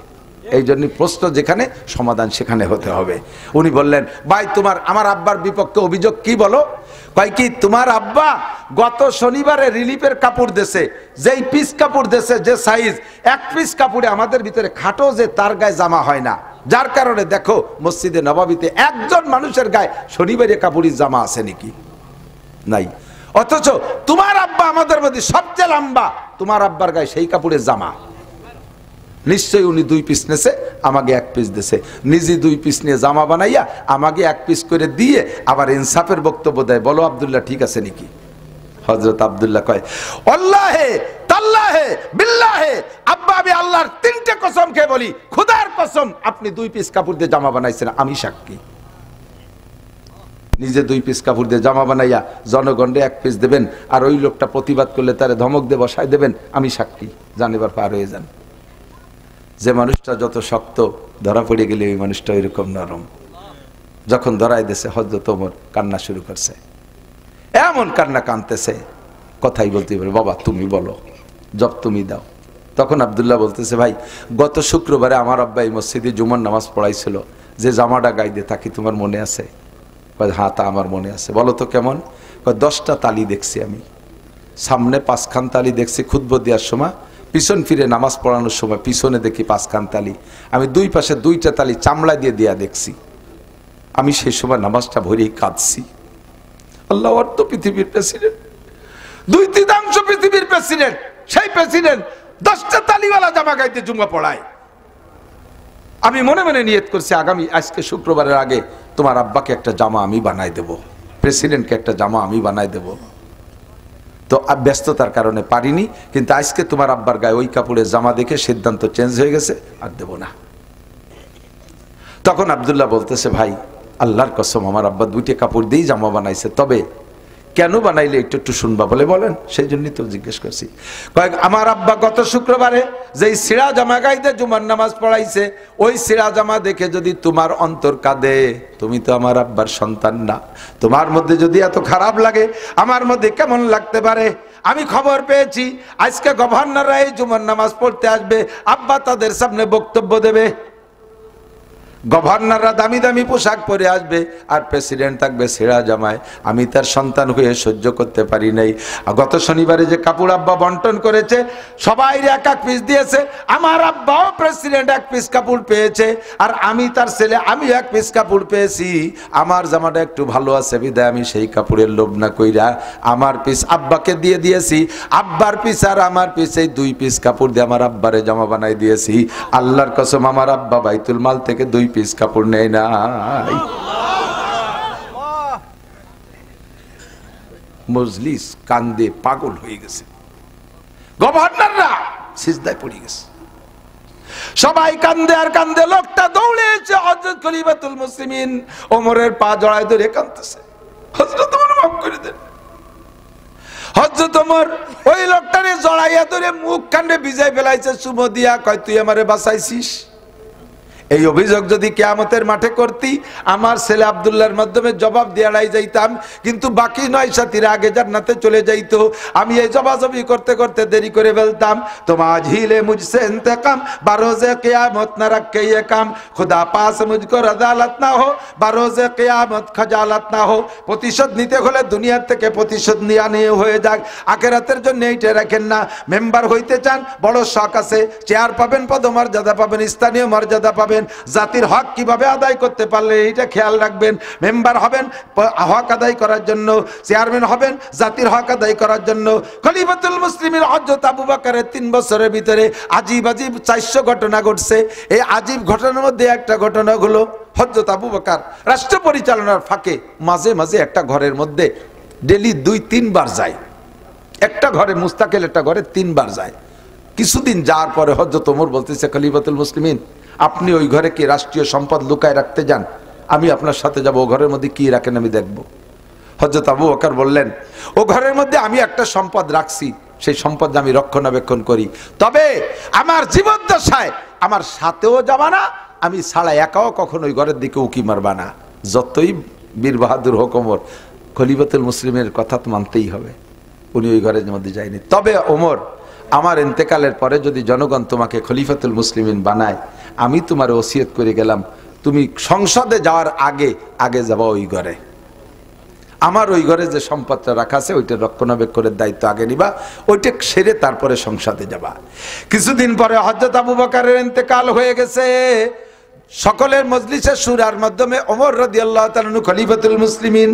এই জন্য প্রশ্ন যেখানে, সমাধান সেখানে হতে হবে। উনি বললেন, ভাই তোমার আমার আব্বার বিপক্ষে অভিযোগ কি বলো? কয় কি, তোমার আব্বা গত শনিবারে রিলিফের কাপড় দেশে, যেই পিস কাপড় দেশে যে সাইজ, এক পিস কাপড়ে আমাদের ভিতরে খাটো যে তার গায়ে জামা হয় না, যার কারণে দেখো মসজিদে নববীতে একজন মানুষের গায়ে শনিবারে কাপড়ের জামা আছে নাকি? নাই। অথচ তোমার আব্বা আমাদের মধ্যে সবচেয়ে লম্বা, তোমার আব্বার গায়ে সেই কাপড়ের জামা। নিশ্চয়ই উনি 2 পিস নেছে, আমাকে 1 পিস দিছে। নিজে 2 পিস নিয়ে জামা বানাইয়া আমাকে 1 পিস করে দিয়ে আবার ইনসাফের বক্তব্য দেয়। বলো আব্দুল্লাহ ঠিক আছে নাকি? হযরত আব্দুল্লাহ কয়, আল্লাহে তাল্লাহে বিল্লাহে, আব্বা আমি আল্লাহর 3টে কসম খেয়ে বলি, খোদার কসম আপনি 2 পিস কাপড় দিয়ে জামা বানাইছেন, আমি সাক্ষী। নিজে 2 পিস কাপড় দিয়ে জামা বানাইয়া জনগণে 1 পিস দেবেন, আর ওই লোকটা প্রতিবাদ করলে তারে ধমক দিয়ে বসায় দেবেন, আমি সাক্ষী। জানিবার পার হয়ে যান। যে মানুষটা যত শক্ত, ধরা পড়ে গেলে ওই মানুষটা ওইরকম নরম। যখন ধরাই দিয়েছে, হযরত ওমর কান্না শুরু করছে, এমন কান্না কানতেছে, কথাই বলতে পারে, বাবা তুমি বলো, জব তুমি দাও। তখন আব্দুল্লাহ বলতেছে, ভাই গত শুক্রবারে আমার আব্বা এই মসজিদে জুমার নামাজ পড়াইছিল, যে জামাটা গায়ে দিয়ে থাকি তোমার মনে আছে? হ্যাঁ তা আমার মনে আছে। বলো তো কেমন? 10টা তালি দেখছি আমি, সামনে 5খান তালি দেখছি খুতবা দেওয়ার সময়, পিছন ফিরে নামাজ পড়ানোর সময় পিছনে দেখি 5খান তালি, আমি 2 পাশে 2টা তালি চামড়া দিয়ে দেয়া দেখছি। আমি সেই সময় নামাজটা ভরেই কাঁদছি। আল্লাহ অর্থ পৃথিবীর প্রেসিডেন্ট, 2/3 পৃথিবীর প্রেসিডেন্ট, সেই প্রেসিডেন্ট 10টা তালিওয়ালা জামা গাইতে জুম্মা পড়ায়। আমি মনে মনে নিয়ত করছি আজকে শুক্রবারের আগে তোমার আব্বাকে একটা জামা আমি বানাই দেব, প্রেসিডেন্টকে একটা জামা আমি বানাই দেব। তো ব্যস্ততার কারণে পারিনি, কিন্তু আজকে তোমার আব্বার গায়ে ওই কাপড়ের জামা দেখে সিদ্ধান্ত চেঞ্জ হয়ে গেছে, আর দেব না। তখন আব্দুল্লাহ বলতেছে, ভাই আল্লাহর কসম আমার আব্বা 2টা কাপড় দিয়েই জামা বানাইছে, তবে কেন বানাইলে একটু শুনবা বলে বলেন, সেই জন্যই তো জিজ্ঞেস করছি। কয়েক আমার আব্বা গত শুক্রবারে যেই সিরা জামা গাইতে জুমার নামাজ পড়াইছে, ওই সিরা জামা দেখে যদি তোমার অন্তর কাঁদে, তুমি তো আমার আব্বার সন্তান না, তোমার মধ্যে যদি এত খারাপ লাগে আমার মধ্যে কেমন লাগতে পারে। আমি খবর পেয়েছি আজকে গভর্নররা এই জুমার নামাজ পড়তে আসবে, আব্বা তাদের সামনে বক্তব্য দেবে, গভর্নররা দামি দামি পোশাক পরে আসবে আর প্রেসিডেন্ট থাকবে ছেঁড়া জামায়। আমি তার সন্তান হয়ে সহ্য করতে পারি নাই। গত শনিবারে যে কাপড় আব্বা বন্টন করেছে, সবাই এক এক পিস দিয়েছে, আমার আব্বাও প্রেসিডেন্ট 1 পিস কাপড় পেয়েছে, আর আমি তার ছেলে আমি 1 পিস কাপড় পেয়েছি। আমার জামাটা একটু ভালো আছে বিদায় আমি সেই কাপড়ের লোভ না কইরা আমার পিস আব্বাকে দিয়ে দিয়েছি, আব্বার পিস আর আমার পিস এই 2 পিস কাপড় দিয়ে আমার আব্বারে জামা বানাই দিয়েছি। আল্লাহর কসম আমার আব্বা বাইতুল মাল থেকে 2 পিস কাপড় নেই নাই। মজলিস কান্দে পাগল হয়ে গেছে, গভর্নররা সিজদায় পড়ে গেছে, সবাই কান্দে আর কান্দে। লোকটা দৌড়ে এসে হযরত খলিফাতুল মুসলিমিন ওমরের পা জড়ায় ধরে কাঁদতেছে, হযরত ওমর মাফ করে দেন। হযরত ওমর ওই লোকটারে জড়াইয়া ধরে মুখ কান্দে ভিজাই ফেলাইছে চুমো দিয়া, কয় তুই আমারে বাঁচাইছিস। এই অভিযোগ যদি কিয়ামতের মাঠে করতি, আমার ছেলে আব্দুল্লাহর মাধ্যমে জবাব দেওয়াই যাইতাম, কিন্তু বাকি 9 সাথীরা আগে জান্নাতে চলে যাইতো। আমি এই জবাজবি করতে করতে দেরি করে ফেলতাম। তোমাজ হিলে মুঝসে ইন্তেকাম বারোজে কিয়ামত না রাখে ये काम खुदा पास मुझको रजालत ना हो বারোজে কিয়ামত খজালত না हो। প্রতিশোধ নিতে হলে দুনিয়ার থেকে প্রতিশোধ নেওয়া নিয়ে হয়ে যাক, আখিরাতের জন্য এইটা রাখেন না। মেম্বার হইতে চান, বড় শখ আছে, চেয়ার পাবেন, পদমর্যাদা পাবেন, স্থানীয় মর্যাদা পাবেন, জাতির হক কিভাবে আদায় করতে পারলে এটা খেয়াল রাখবেন। মেম্বার হবেন হক আদায় করার জন্য, চেয়ারম্যান হবেন জাতির হক আদায় করার জন্য। খলিফাতুল মুসলিমিন হযরত আবু বকরের 3 বছরের ভিতরে আজীব আজীব 400 ঘটনা ঘটছে। এই আজীব ঘটনার মধ্যে একটা ঘটনা হলো হযরত আবু বকর রাষ্ট্র পরিচালনার ফাঁকে মাঝে মাঝে একটা ঘরের মধ্যে ডেলি 2-3 বার যায়, একটা ঘরে মুস্তাকিল একটা ঘরে 3 বার যায়। কিছুদিন যাওয়ার পরে হযরত ওমর বলতেছে, খলিফাতুল মুসলিমিন আপনি ওই ঘরে কি রাষ্ট্রীয় সম্পদ লুকায় রাখতে যান, আমি আপনার সাথে যাব, ও ঘরের মধ্যে কি রাখেন আমি দেখব। হযরত আবু বকর বললেন, ও ঘরের মধ্যে আমি একটা সম্পদ রাখছি, সেই সম্পদ আমি রক্ষণাবেক্ষণ করি, তবে আমার জীবদ্দশায় আমার সাথেও যাবা না, আমি ছাড়া একাও কখনো ওই ঘরের দিকে উকি মারবা না। যতই বীর বাহাদুর হোক ওমর, খলিফাতুল মুসলিমের কথা তো মানতেই হবে। উনি ওই ঘরের মধ্যে যায়নি। তবে ওমর, আমার ইন্তেকালের পরে যদি জনগণ তোমাকে খলিফাতুল মুসলিমিন বানায়, আমি তোমার ওসিয়ত করে গেলাম, তুমি সংসদে যাওয়ার আগে আগে যাবা ওই ঘরে, আমার ওই ঘরে যে সম্পদটা রাখা আছে ওইটা রক্ষণাবেক্ষণের দায়িত্ব আগে নিবা, ওইটা সেরে তারপরে সংসদে যাবা। কিছুদিন পরে হযরত আবু বকরের ইন্তেকাল হয়ে গেছে। সকলের মজলিসের শুরার মাধ্যমে ওমর রাদিয়াল্লাহু তাআলা আনহু খলিফাতুল মুসলিমিন,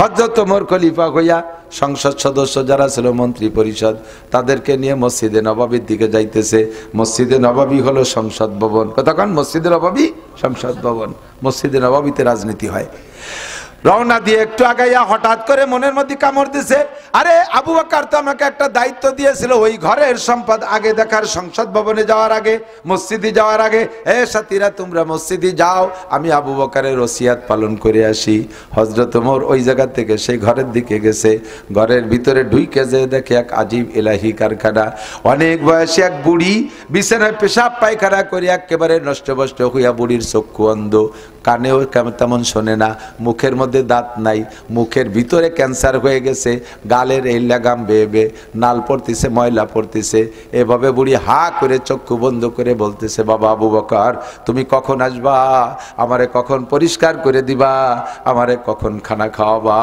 হযরত ওমর খলিফা হইয়া সংসদ সদস্য যারা ছিল মন্ত্রী পরিষদ তাদেরকে নিয়ে মসজিদে নববীর দিকে যাইতেছে। মসজিদে নববী হলো সংসদ ভবন, কতক্ষণ মসজিদে নববী সংসদ ভবন, মসজিদে নববীতে রাজনীতি হয়। রওনা দিয়ে একটু আগাইয়া হঠাৎ করে মনের মধ্যে কামড় দিছে, আরে আবু বকর তো আমাকে একটা দায়িত্ব দিয়েছিল ওই ঘরের সম্পদ আগে দেখার, সংসদ ভবনে যাওয়ার আগে, মসজিদে যাওয়ার আগে। এ সাথীরা তোমরা মসজিদে যাও, আমি আবু বকরের ওসিয়াত পালন করে আসি। হযরত ওমর ওই জায়গা থেকে সেই ঘরের দিকে গেছে। ঘরের ভিতরে ঢুইকে যে দেখে এক আজীব ইলাহি কারখানা। অনেক বয়সী এক বুড়ি বিছানায় পেশাব পায়খানা করে একেবারে নষ্টভ্রষ্ট হইয়া, বুড়ির চক্ষু অন্ধ, কানেও তেমন শোনে না, মুখের মধ্যে দাঁত নাই, মুখের ভিতরে ক্যান্সার হয়ে গেছে, গালের এই লাগাম বেয়ে বেয়ে নাল পড়তেছে, ময়লা পড়তেছে। এভাবে বুড়ি হা করে চক্ষু বন্ধ করে বলতেছে, বাবা আবু বকর তুমি কখন আসবা, আমারে কখন পরিষ্কার করে দিবা, আমারে কখন খানা খাওয়াবা।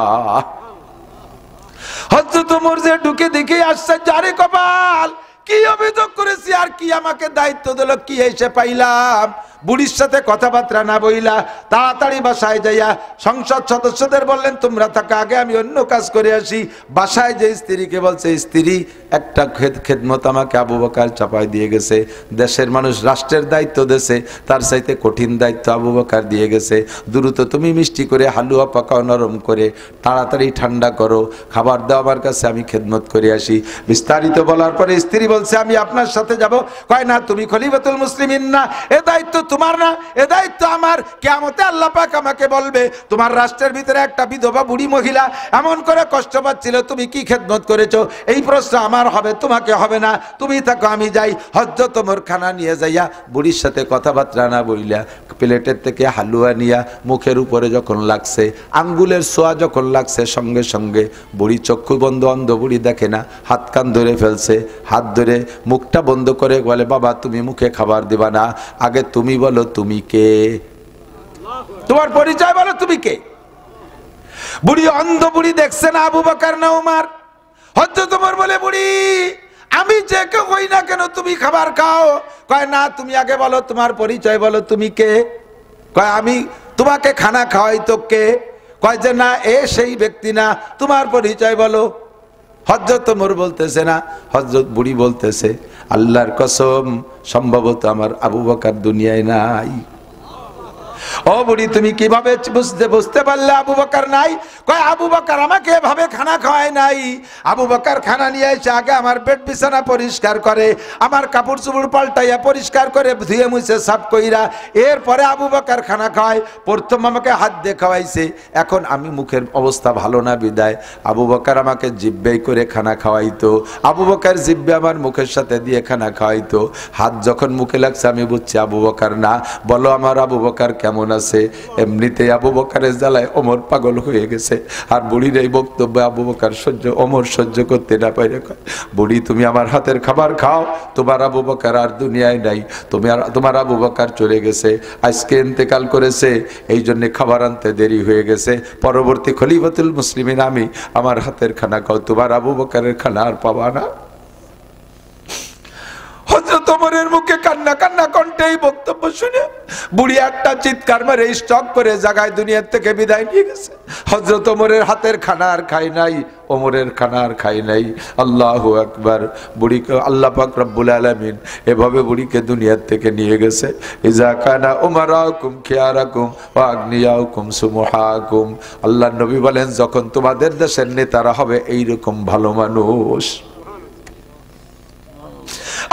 হযরত ওমর যে ঢুকে দেখে আশ্চর্য, আরে কপাল, কি অভিযোগ করেছি আর কি আমাকে দায়িত্ব দিল, কি এসে পাইলাম। বুড়ির সাথে কথাবার্তা না বইলা তাড়াতাড়ি বাসায় যাইয়া সংসদ সদস্যদের বললেন তোমরা থাকা, আগে আমি অন্য কাজ করে আসি। বাসায় যে স্ত্রীকে বলছে, স্ত্রী একটা খেদমত আমাকে আবু বকর চাপাই দিয়ে গেছে, দেশের মানুষ রাষ্ট্রের দায়িত্ব দেছে, তার চাইতে কঠিন দায়িত্ব আবু বকর দিয়ে গেছে, দ্রুত তুমি মিষ্টি করে হালুয়া পাকাও, নরম করে তাড়াতাড়ি ঠান্ডা করো, খাবার দাও আমার কাছে, আমি খেদমত করে আসি। বিস্তারিত বলার পরে স্ত্রী বলছে আমি আপনার সাথে যাব। কয় না, তুমি খলিফাতুল মুসলিমিন না, এ দায়িত্ব তোমার না, এ দায়িত্ব আমার। কিয়ামতে আল্লাহ পাক আমাকে বলবে তোমার রাষ্ট্রের ভিতরে একটা বিধবা বুড়ি মহিলা এমন করে কষ্ট পাচ্ছিল, তুমি কি খেদমত করেছো, এই প্রশ্ন আমার হবে, তোমাকে হবে না, তুমি থাকো আমি যাই। হযরত ওমর খানা নিয়ে যাইয়া বুড়ির সাথে কথাবার্তা না বইলা প্লেটের থেকে হালুয়া নিয়া মুখের উপরে যখন লাগছে, আঙ্গুলের ছোঁয়া যখন লাগছে, সঙ্গে সঙ্গে বুড়ি চক্ষু বন্ধ, অন্ধ বুড়ি দেখে না, হাত কান ধরে ফেলছে, হাত ধরে মুখটা বন্ধ করে বলে বাবা তুমি মুখে খাবার দিবা না, আগে তুমি বলো তুমি কে, তোমার পরিচয় বলো তুমি কে। বুড়ি অন্ধ, বুড়ি দেখছে না আবু বকর না ওমর। হযরত ওমর বলে বুড়ি আমি যে কেউ হই না কেন তুমি খাবার খাও। কয় না, তুমি আগে বলো তোমার পরিচয় বলো তুমি কে। কয় আমি তোমাকে খানা খাওয়াই তো কে। কয় যে না, এ সেই ব্যক্তি না, তোমার পরিচয় বলো। হযরত ওমর বলতেছে না, হযরত বুড়ি বলতেছে আল্লাহর কসম সম্ভবত আমার আবু বকর দুনিয়ায় নাই। ও বুড়ি তুমি কিভাবে বুঝতে পারলে আবু বকর নাই? কয় আবু বকর আমাকে এভাবে খানা খাওয়ায় নাই। আবু বকর খানা নিয়ে এসে আগে আমার বেড বিছানা পরিষ্কার করে, আমার কাপড় চোপড় পাল্টাইয়া পরিষ্কার করে ধুয়ে মুছে সাফ কইরা এরপরে আবু বকর খানা খাওয়ায়। প্রথম আমাকে হাত দিয়ে খাওয়াইছে, এখন আমি মুখের অবস্থা ভালো না বিদায় আবু বকর আমাকে জিব্বেই করে খানা খাওয়াইতো, আবু বকর জিব্বে আমার মুখের সাথে দিয়ে খানা খাওয়াইতো। হাত যখন মুখে লাগছে আমি বুঝছি আবু বকর না। বলো আমার আবু বকর কেমন আছে? এমনিতে আবু বকরের জ্বালায় ওমর পাগল হয়ে গেছে। আর বুড়ির এই বক্তব্য আবু বকর ওমর সহ্য করতে না পারে। বুড়ি তুমি আমার হাতের খাবার খাও, তোমার আবু বকর আর দুনিয়ায় নাই, তোমার আবু বকর চলে গেছে, আজকে ইন্তেকাল করেছে, এই জন্য খাবার আনতে দেরি হয়ে গেছে। পরবর্তী খলিফাতুল মুসলিমিন আমি, আমার হাতের খানা খাও, তোমার আবু বকরের খানা আর পাবা না। হযরত ওমরের মুখে কান্না কান্না কণ্ঠে এই বক্তব্য শুনে বুড়ি একটা চিৎকার মেরে স্টক করে জায়গায় দুনিয়ার থেকে বিদায় নিয়ে গেছে। হযরত ওমরের হাতের খানা আর খাই নাই, ওমরের খানা আর খাই নাই। আল্লাহু আকবার। বুড়িকে আল্লাহ পাক রব্বুল আলামিন এভাবে বুড়িকে দুনিয়ার থেকে নিয়ে গেছে। ইজা কানা উমারাকুম খিয়ারাকুম ওয়া আগনিয়াকুম সুমুহাকুম। আল্লাহর নবী বলেন যখন তোমাদের দেশের নেতারা হবে এইরকম ভালো মানুষ,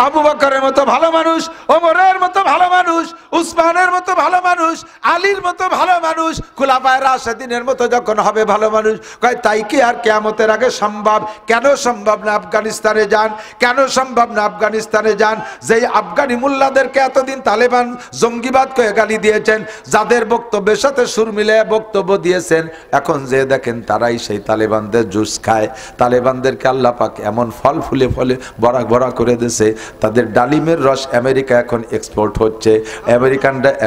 আবু বকরের মতো ভালো মানুষ, ওমরের মতো ভালো মানুষ, উসমানের মতো ভালো মানুষ, আলীর মতো ভালো মানুষ, খুলাফায়ে রাশিদিনের মতো যখন হবে ভালো মানুষ, কয় তাই কি আর কিয়ামতের আগে সম্ভব? কেন সম্ভব না? আফগানিস্তানে যান, কেন সম্ভব না? আফগানিস্তানে যান, যেই আফগানি মুল্লাদেরকে এতদিন তালেবান জঙ্গিবাদ করে গালি দিয়েছেন, যাদের বক্তব্যের সাথে সুর মিলে বক্তব্য দিয়েছেন, এখন যে দেখেন তারাই সেই তালেবানদের জুস খায়। তালেবানদেরকে আল্লাহ পাক এমন ফল ফুলে ফলে ভরা ভরা করে দিয়েছে, তাদের ডালিমের রস আমেরিকা এখন এক্সপোর্ট হচ্ছে।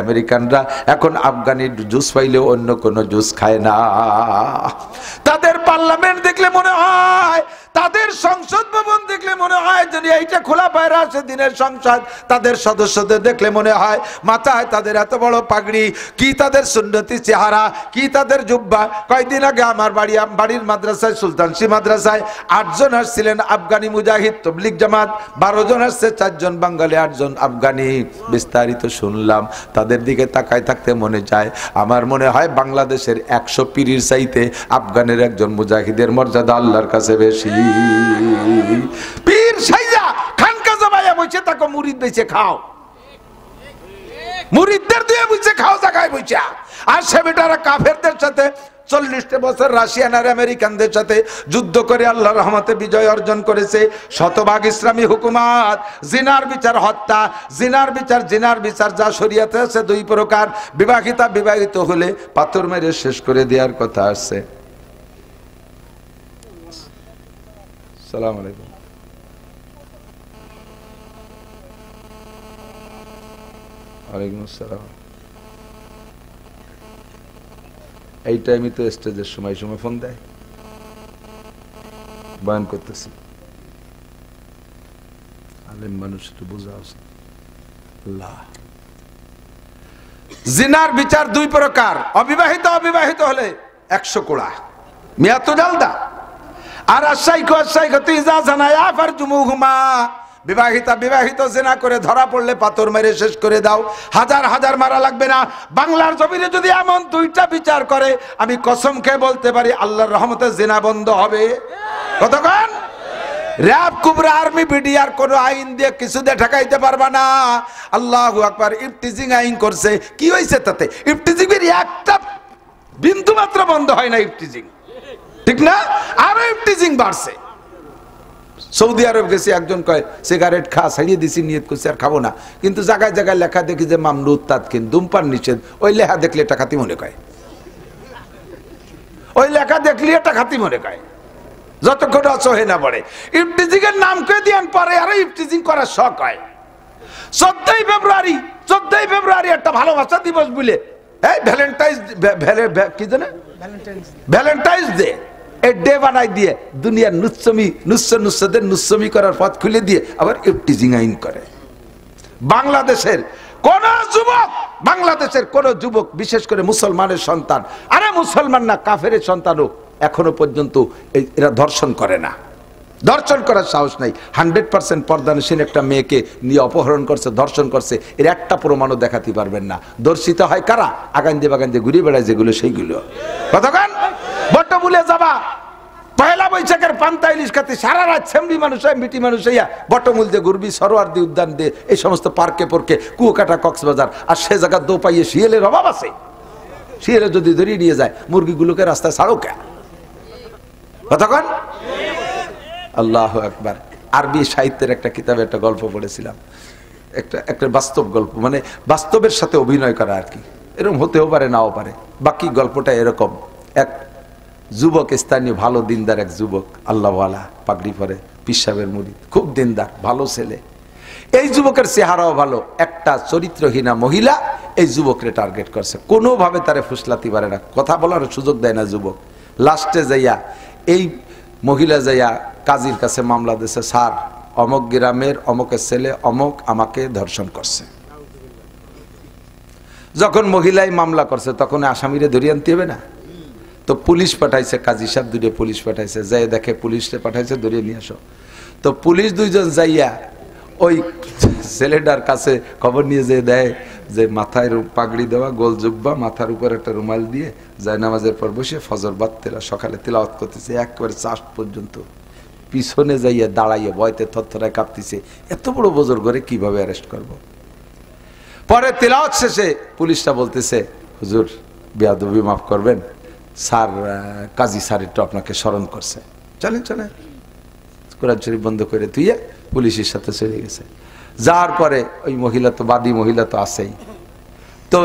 আমেরিকানরা এখন আফগানি জুস পাইলেও অন্য কোনো জুস খায় না। তাদের পার্লামেন্ট দেখলে মনে হয়, তাদের সংসদ ভবন দেখলে মনে হয় যেন এইটা খোলাফায়ে রাশিদিনের সংসদ। তাদের সদস্যদের দেখলে মনে হয় মাথায় তাদের এত বড় পাগড়ি, কি তাদের সুন্নতি চেহারা, কি তাদের জুব্বা। কয়েকদিন আগে আমার বাড়ির মাদ্রাসায়, সুলতানশি মাদ্রাসায় 8 জন আসছিলেন আফগানি মুজাহিদ তবলিগ জামাত, 12 জন আসছে, 4 জন বাঙালি, 8 জন আফগানি। বিস্তারিত শুনলাম, তাদের দিকে তাকায় থাকতে মনে চায়। আমার মনে হয় বাংলাদেশের 100 পীরের চাইতে আফগানের একজন মুজাহিদের মর্যাদা আল্লাহর কাছে বেশি। পীর সাইজা খানকা জমায়া বইছে, তাকে মুরিদ বেচে খাও, মুরিদদের দিয়ে বইছে খাও জায়গায় বইছা। আর সে বেটারা কাফেরদের সাথে 40 বছর রাশিয়ান আর আমেরিকানদের সাথে যুদ্ধ করে আল্লাহর রহমতে বিজয় অর্জন করেছে। শতভাগ ইসলামী হুকুমত, জিনার বিচার হত্যা, জিনার বিচার যা শরীয়তে আছে 2 প্রকার। বিবাহিত হলে পাথর মেরে শেষ করে দেওয়ার কথা আছে। আসসালামু আলাইকুম। ওয়ালাইকুম আসসালাম। এই টাইমে তো স্টেজের সময় ফোন দেয়। বয়ান করতেছি, আলেম মানুষ একটু বোঝা উচিত। জিনার বিচার দুই প্রকার, অবিবাহিত অবিবাহিত হলে 100 কোড়া মিয়াতু জালদা, আর আশাইকু আশাইকতু ইজা জানায়া ফারজুমুহুমা, বিবাহিতা বিবাহিত জিনা করে ধরা পড়লে পাথর মেরে শেষ করে দাও। হাজার হাজার মারা লাগবে না। বাংলার জমিনে যদি এমন দুইটা বিচার করে, আমি কসম খেয়ে বলতে পারি আল্লাহর রহমতে জিনা বন্ধ হবে। কতক্ষণ? র‍্যাব, কুবরা, আর্মি, বিডিআর কোন আইন দিয়ে কিছু দিয়ে ঠেকাইতে পারবা না। আল্লাহু আকবার। ইফটিজিং আইন করছে, কি হয়েছে তাতে? ইফটিজিং এর একটা বিন্দু মাত্র বন্ধ হয় না ইফটিজিং, ঠিক না? আরো ইফটিজিং বাড়ছে। সৌদি আরব গেছি, একজন কয় সিগারেট খা, ছাড়িয়ে দিছি, নিয়ত করছি আর খাবো না, কিন্তু জায়গায় জায়গায় লেখা দেখি যে মামনুত তাদকিন, ধূমপান নিষেধ। ওই লেখা দেখলে এটা খাতি মনে কয়, ওই লেখা দেখলে এটা খাতি মনে কয়, যতক্ষণ অসহে না পড়ে। ইফটিজিং এর নাম কে দিয়ান পরে আরো ইফটিজিং করার শখ হয়। 14ই ফেব্রুয়ারি একটা ভালোবাসা দিবস বলে, এই কি জানে ভ্যালেন্টাইন্স ডে, এই ডে বানাই দিয়ে দুনিয়ার নুচ্ছদের নুচ্ছমি করার পথ খুলে দিয়ে আবার ইফটিজিং আইন করে। বাংলাদেশের কোন যুবক, বিশেষ করে মুসলমানের সন্তান, আরে মুসলমান না কাফেরের সন্তানও এখনো পর্যন্ত এরা ধর্ষণ করে না, ধর্ষণ করার সাহস নাই। 100% পর্দানসীন একটা মেয়েকে নিয়ে অপহরণ করছে, ধর্ষণ করছে, এর একটা প্রমাণও দেখাতে পারবেন না। দর্শিত হয় কারা? আগান্দে বাগান্দে ঘুরে বেড়ায় যেগুলো, সেইগুলো। কতক্ষণ? বটমূলে যাবা, পয়লা বৈশাখের পান্তা ইলিশ খাতে সারা রাত সেমরি মানুষ হয়, মিটি মানুষ হইয়া বটমূল দিয়ে ঘুরবি, সরোয়ার্দী উদ্যান দিয়ে, এই সমস্ত পার্কে পর্কে, কুয়াকাটা, কক্সবাজার, আর সে জায়গা দো পাইয়ে শিয়ালের অভাব আছে। শিয়ালে যদি ধরিয়ে নিয়ে যায়, মুরগিগুলোকে রাস্তায় ছাড়ো কে? কতক্ষণ? আল্লাহু আকবার। আরবি সাহিত্যের একটা কিতাবে একটা গল্প পড়েছিলাম, একটা বাস্তব গল্প, মানে বাস্তবের সাথে অভিনয় করা আর কি। এরকম হতেও পারে, নাও পারে। বাকি গল্পটা এরকম, এক যুবক, স্থানীয় ভালো দিনদার এক যুবক, আল্লাহওয়ালা, পাগড়ি পরে, পীর সাহেবের মুরিদ, খুব দিনদার, ভালো ছেলে। এই যুবকের চেহারাও ভালো। একটা চরিত্রহীনা মহিলা এই যুবকরে টার্গেট করছে, কোনোভাবে তারে ফুসলাতে পারে না, কথা বলার সুযোগ দেয় না যুবক। লাস্টে যাইয়া এই মহিলা যাইয়া কাজীর কাছে মামলা দিয়েছে, স্যার অমক গ্রামের অমকের ছেলে অমক আমাকে ধর্ষণ করছে। যখন মহিলাই মামলা করছে, তখন আসামিরে ধরিয়ে আনতে হবে না? তো পুলিশ পাঠাইছে, কাজী সাহেব দুটো পুলিশ পাঠাইছে, যাই দেখে পুলিশে পাঠাইছে, ধরিয়ে নিয়ে আসো। তো পুলিশ দুইজন যাইয়া ওই ছেলেটার কাছে খবর নিয়ে যেয়ে দেয় যে মাথায় পাগড়ি দেওয়া, গোল জুব্বা, মাথার উপর একটা রুমাল দিয়ে যায় নামাজের পর বসে ফজর বাদ সকালে তিলাওয়াত করতেছে একেবারে চাষ পর্যন্ত। পিছনে যাইয়া দাঁড়াইয়া ভয়তে থরথরায় কাঁপতেছে, এত বড় বজর করে কিভাবে অ্যারেস্ট করব। পরে তিলাওয়াত শেষে পুলিশটা বলতেছে, হুজুর বেয়াদবি মাফ করবেন, স্যার কাজী স্যার একটু আপনাকে স্মরণ করছে, চলেন চলেন। কোরআন শরীফ বন্ধ করে তুইয়া পুলিশের সাথে চলে গেছে। যাওয়ার পরে ওই মহিলা তো, বাদী মহিলা তো আছেই, তো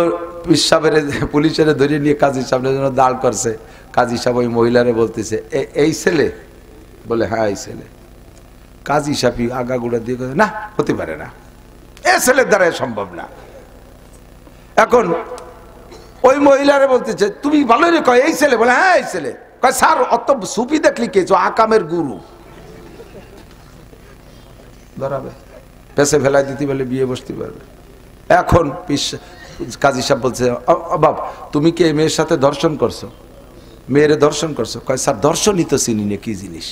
সাহেবের পুলিশের ধরে নিয়ে কাজী সাহেবের জন্য দাঁড় করছে। কাজী সাহেব ওই মহিলারে বলতেছে, এই ছেলে? বলে হ্যাঁ এই ছেলে। কাজী সাহেব আগাগুড়া দিয়ে না, হতে পারে না, এ ছেলের দ্বারা সম্ভব না। এখন ওই মহিলারে বলতেছে, তুমি ভালো রে কয় এই ছেলে? বলে হ্যাঁ এই ছেলে। কয় স্যার অত সুফি দেখলি কেছো, আকামের গুরু ধরাবে, পেছে ফেলাই দিতে বলে বিয়ে বসতে পারবে। এখন কাজী সাহেব বলছে, বাব তুমি কি এই মেয়ের সাথে ধর্ষণ করছো? মেয়েরে ধর্ষণ করছো? কয় স্যার ধর্ষণই তো চিনি না, কি জিনিস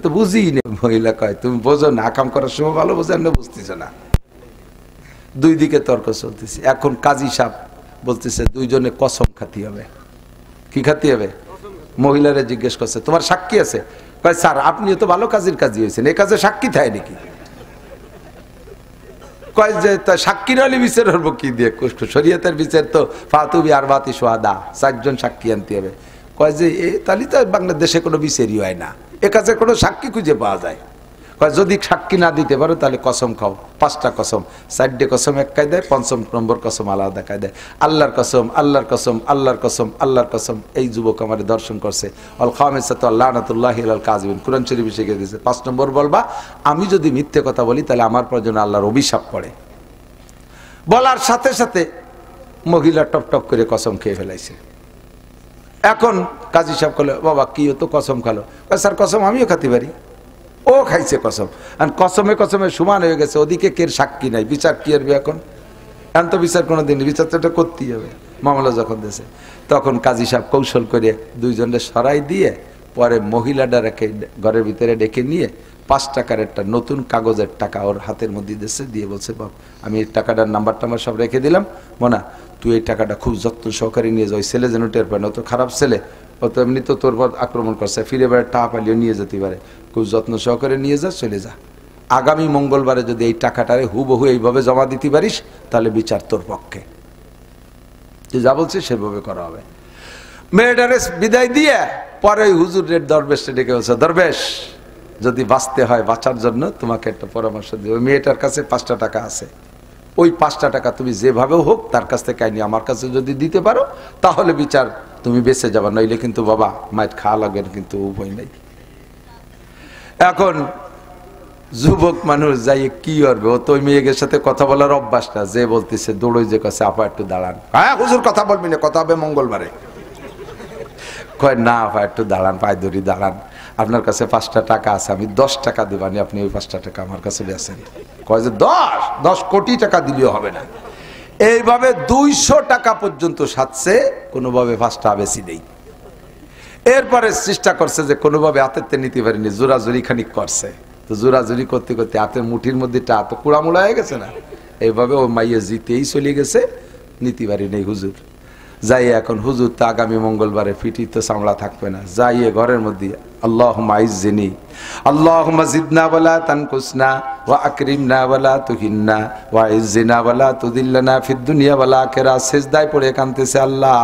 তো বুঝি না। মহিলা কয় তুমি বোঝো না, আকাম করার সময় ভালো বোঝেন না, বুঝতেছ না। দুই দিকে তর্ক চলতেছে। এখন কাজী সাহেব বলতেছে দুইজনে কসম খাতি হবে। কি খাতি হবে? মহিলারে জিজ্ঞেস করছে তোমার সাক্ষী আছে? কয় স্যার আপনিও তো ভালো কাজের কাজী হয়েছেন, এই কাজে সাক্ষী থাকে নাকি? কয় যে সাক্ষীর হলে বিচার হবো কি দিয়ে? শরীয়তের বিচার তো ফাতুবি আর বাতি সোহাদা, 4 জন সাক্ষী আনতে হবে। কয় যে তাহলে তো বাংলাদেশে কোনো বিচারই হয় না, এ কাজে কোনো সাক্ষী খুঁজে পাওয়া যায়। কয় যদি সাক্ষী না দিতে পারো তাহলে কসম খাও, 5টা কসম, 4টে কসম এক কায়দায়, 5ম নম্বর কসম আলাদা কায়দায়। আল্লাহর কসম, আল্লাহর কসম, আল্লাহর কসম, আল্লাহর কসম, এই যুবক আমার দর্শন করছে। আল খামিসাতু লানাতুল্লাহি আলাল কাযিবিন, কুরআন শরীফে শিখিয়ে দিয়েছে। 5 নম্বর বলবা আমি যদি মিথ্যে কথা বলি তাহলে আমার পর যেন আল্লাহর অভিশাপ পড়ে। বলার সাথে সাথে মহিলা টপ টপ করে কসম খেয়ে ফেলাইছে। এখন কাজী সাহেব বলল, বাবা কি তো কসম খালো? স্যার কসম আমিও খেতে পারি। ও খাইছে কসম, আর কসমে কসমে সমান হয়ে গেছে, ওদিকে কের সাক্ষী নাই, বিচার কি করবে এখন? এখন তো বিচার কোনোদিন, বিচার তো এটা করতেই হবে মামলা যখন দেশে। তখন কাজী সাহেব কৌশল করে দুইজনের সরাই দিয়ে পরে মহিলাটাকে ঘরের ভিতরে ডেকে নিয়ে 5 টাকার একটা নতুন কাগজের টাকা ওর হাতের মধ্যে দেশে দিয়ে বলছে, বাপ আমি এই টাকাটার নাম্বার টাম্বার সব রেখে দিলাম, মোনা তুই এই টাকাটা খুব যত্ন সহকারে নিয়ে যাও, ওই ছেলে যেন টের পায় না, তো খারাপ ছেলে, ও তো এমনি তো তোর পর আক্রমণ করছে, ফিরে বেড়ে টাকা পালিয়ে নিয়ে যেতে পারে, খুব যত্ন সহকারে নিয়ে যা, চলে যা। আগামী মঙ্গলবারে যদি এই টাকাটারে হুবহু এইভাবে জমা দিতে পারিস তাহলে বিচার তোর পক্ষে, তুই যা বলছিস সেভাবে করা হবে। মেয়েটারে বিদায় দিয়ে পরে ওই হুজুরের দরবেশে ডেকে বলছে, দরবেশ যদি বাঁচতে হয়, বাঁচার জন্য তোমাকে একটা পরামর্শ দিই, ওই মেয়েটার কাছে 5টা টাকা আছে, ওই 5টা টাকা তুমি যেভাবেও হোক তার কাছ থেকে আইনি আমার কাছে যদি দিতে পারো তাহলে বিচার তুমি বেঁচে যাবা, নইলে কিন্তু বাবা মায়ের খাওয়া লাগবে, কিন্তু উপায় নেই। এখন যুবক মানুষ যাই কি করবে, ও তো ওই মেয়েদের সাথে কথা বলার অভ্যাস না, যে বলতেছে দৌড়ই যে কাছে, আপা একটু দাঁড়ান, হ্যাঁ হুজুর কথা বলবি না, কথা হবে মঙ্গলবারে। কয় না আপা একটু দাঁড়ান, পায়ে ধরি দাঁড়ান, আপনার কাছে 5টা টাকা আছে, আমি 10 টাকা দেবানি, আপনি ওই 5টা টাকা আমার কাছে দিয়েছেন। কয় যে 10 কোটি টাকা দিলেও হবে না। এইভাবে 200 টাকা পর্যন্ত সাথে কোনোভাবে 5টা বেশি দেই। এরপরে চেষ্টা করছে যে কোনোভাবে হাতের নিতে পারিনি, জোরাজুরি খানিক করছে, তো জোরাজুরি করতে করতে হাতের মুঠির মধ্যে হাত কুড়ামুড়া হয়ে গেছে না, এইভাবে ও মাইয়া জিতেই চলে গেছে, নিতে পারিনি হুজুর। যাই এখন হুজুর তো আগামী মঙ্গলবারে ফিটি তো চামড়া থাকবে না, যাইয়ে ঘরের মধ্যে আল্লাহুম্মা আইজ্জিনি আল্লাহুম্মা জিদনা ওয়ালা তানকুসনা ওয়া আকরিমনা ওয়ালা তুহিন্না ওয়া আইজ্জিনা ওয়ালা তুদিল্লানা ফিদ দুনিয়া ওয়াল আখিরা। সিজদায় পড়ে কাঁদতেছে, আল্লাহ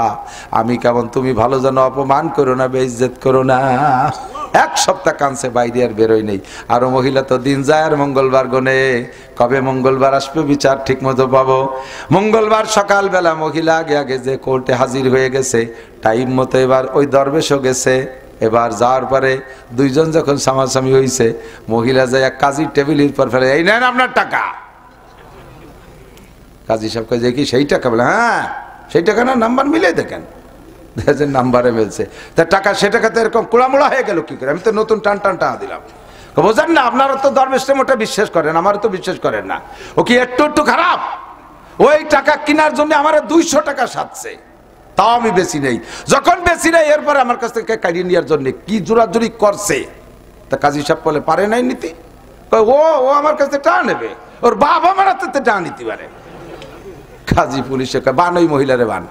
আমি কেমন, তুমি ভালো জানো, অপমান করো না, বেইজ্জত করো না। 1 সপ্তাহ কাঁদছে, বাইরে আর বেরোয় নেই। আরো মহিলা তো দিন যায় আর মঙ্গলবার গনে, কবে মঙ্গলবার আসবে বিচার ঠিক মতো পাবো। মঙ্গলবার সকালবেলা মহিলা আগে আগে যে কোর্টে হাজির হয়ে গেছে টাইম মতো, এবার ওই দরবেশও গেছে। এবার যাওয়ার পরে দুইজন যখন সামাসামি হয়েছে, মহিলা যায় কাজী টেবিলের পর ফেলে, এই নেন আপনার টাকা। কাজী সাহেবকে যে কি সেই টাকা? বলে হ্যাঁ সেই টাকা না, নাম্বার মিলে দেখেন, নাম্বারে মিলছে। তা টাকা সে টাকাতে এরকম কুড়ামুড়া হয়ে গেল কি করে? আমি তো নতুন টান টান টাকা দিলাম। বোঝেন না, আপনারা তো দরবেশে মোটা বিশ্বাস করেন, আমার তো বিশ্বাস করেন না। ও কি একটু একটু খারাপ? ওই টাকা কেনার জন্য আমার 200 টাকা সাথছে, তাও আমি বেশি নেই। যখন বেশি নেই এরপরে আমার কাছ থেকে কাটিয়ে নেওয়ার জন্য কি জোরাজুরি করছে। তা কাজী সাহেব বলে পারে নাই নিতে, ও ও আমার কাছে টাকা নেবে, ওর বাপ আমার হাতে টাকা নিতে পারে। কাজী পুলিশে বান, ওই মহিলারে বান,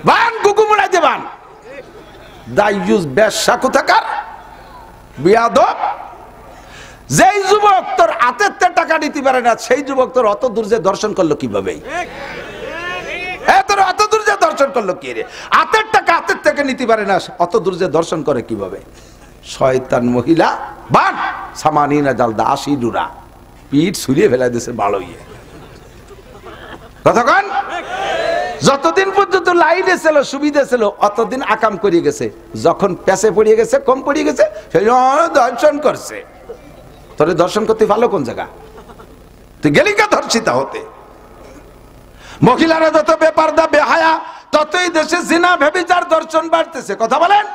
বান কুকুমুড়া যে বান, দাইয়ুস বেশ্যা কোথাকার বিয়াদব। যেই যুবক তোর হাতের টাকা নিতে পারে না, সেই যুবক তোর অত দূর যে দর্শন করলো কিভাবে? তোর অত দূর যে দর্শন করলো কি রে? হাতের টাকা হাতের থেকে নিতে পারে না, অত দূর যে দর্শন করে কিভাবে? শয়তান মহিলা বান, সামানিনা জালদা 80 ডুরা, পিঠ ছুলিয়ে ফেলাই দিয়েছে বালো ইয়ে। কতক্ষণ? যতদিন পর্যন্ত লাইনে ছিল, সুবিধা ছিল, অতদিন আকাম করিয়ে গেছে। যখন পেছে পড়িয়ে গেছে, কম পড়িয়ে গেছে, সেই দর্শন করছে। তোরে দর্শন করতে ভালো কোন জায়গা? তুই গেলি কা ধর্ষিতা হতে? মহিলারা যত বেপরদা বেহায়া, ততই দেশে জিনা ব্যভিচার দর্শন বাড়তেছে। কথা বলেন।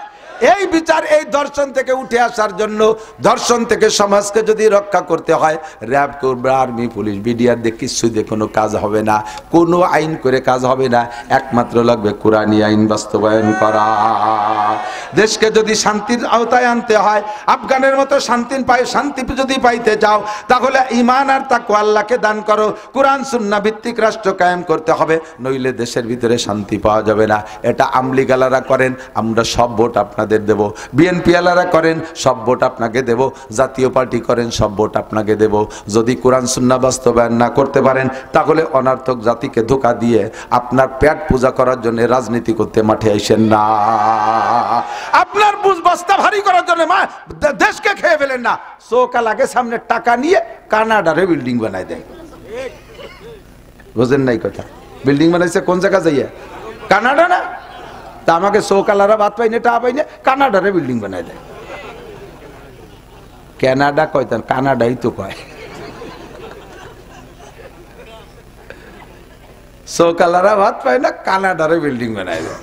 এই বিচার, এই দর্শন থেকে উঠে আসার জন্য, দর্শন থেকে সমাজকে যদি রক্ষা করতে হয়, র্যাব করবে, আর্মি, পুলিশ, বিডিআর দিয়ে কিছুই দিয়ে কোনো কাজ হবে না, কোনো আইন করে কাজ হবে না। একমাত্র লাগবে কোরআনী আইন বাস্তবায়ন করা। দেশকে যদি শান্তির আওতায় আনতে হয়, আফগানের মতো শান্তি যদি পাইতে চাও, তাহলে ঈমান আর তাকওয়া আল্লাহকে দান করো। কোরআন সুন্নাহ ভিত্তিক রাষ্ট্র কায়েম করতে হবে, নইলে দেশের ভিতরে শান্তি পাওয়া যাবে না। এটা আমলিগালারা করেন, আমরা সব ভোট আপনাদের দেব। বিএনপি আলারা করেন, সব ভোট আপনাকে দেব। জাতীয় পার্টি করেন, সব ভোট আপনাকে দেব। যদি কোরআন সুন্নাহ বাস্তবায়ন না করতে পারেন, তাহলে অনার্থক জাতিকে ধোঁকা দিয়ে আপনার পেট পূজা করার জন্য রাজনীতি করতে মাঠে আইসেন না। আপনার বস্তা ভারী করার জন্য দেশকে খেয়ে ফেলেন না। চোখা লাগে সামনে টাকা নিয়ে কানাডারে বিল্ডিং বানাই দেয়। বুঝেন নাই কথা? বিল্ডিং বানাইছে কোন জায়গা যাইয়া? কানাডা না? তা আমাকে চৌকালারা ভাত পাইনে, টা পাইনে, কানাডারে বিল্ডিং বানাই দেয়। কানাডা কয়তান, কানাডাই তো কয়। চৌকালারা ভাত পায় না, কানাডারে বিল্ডিং বানাই দেয়।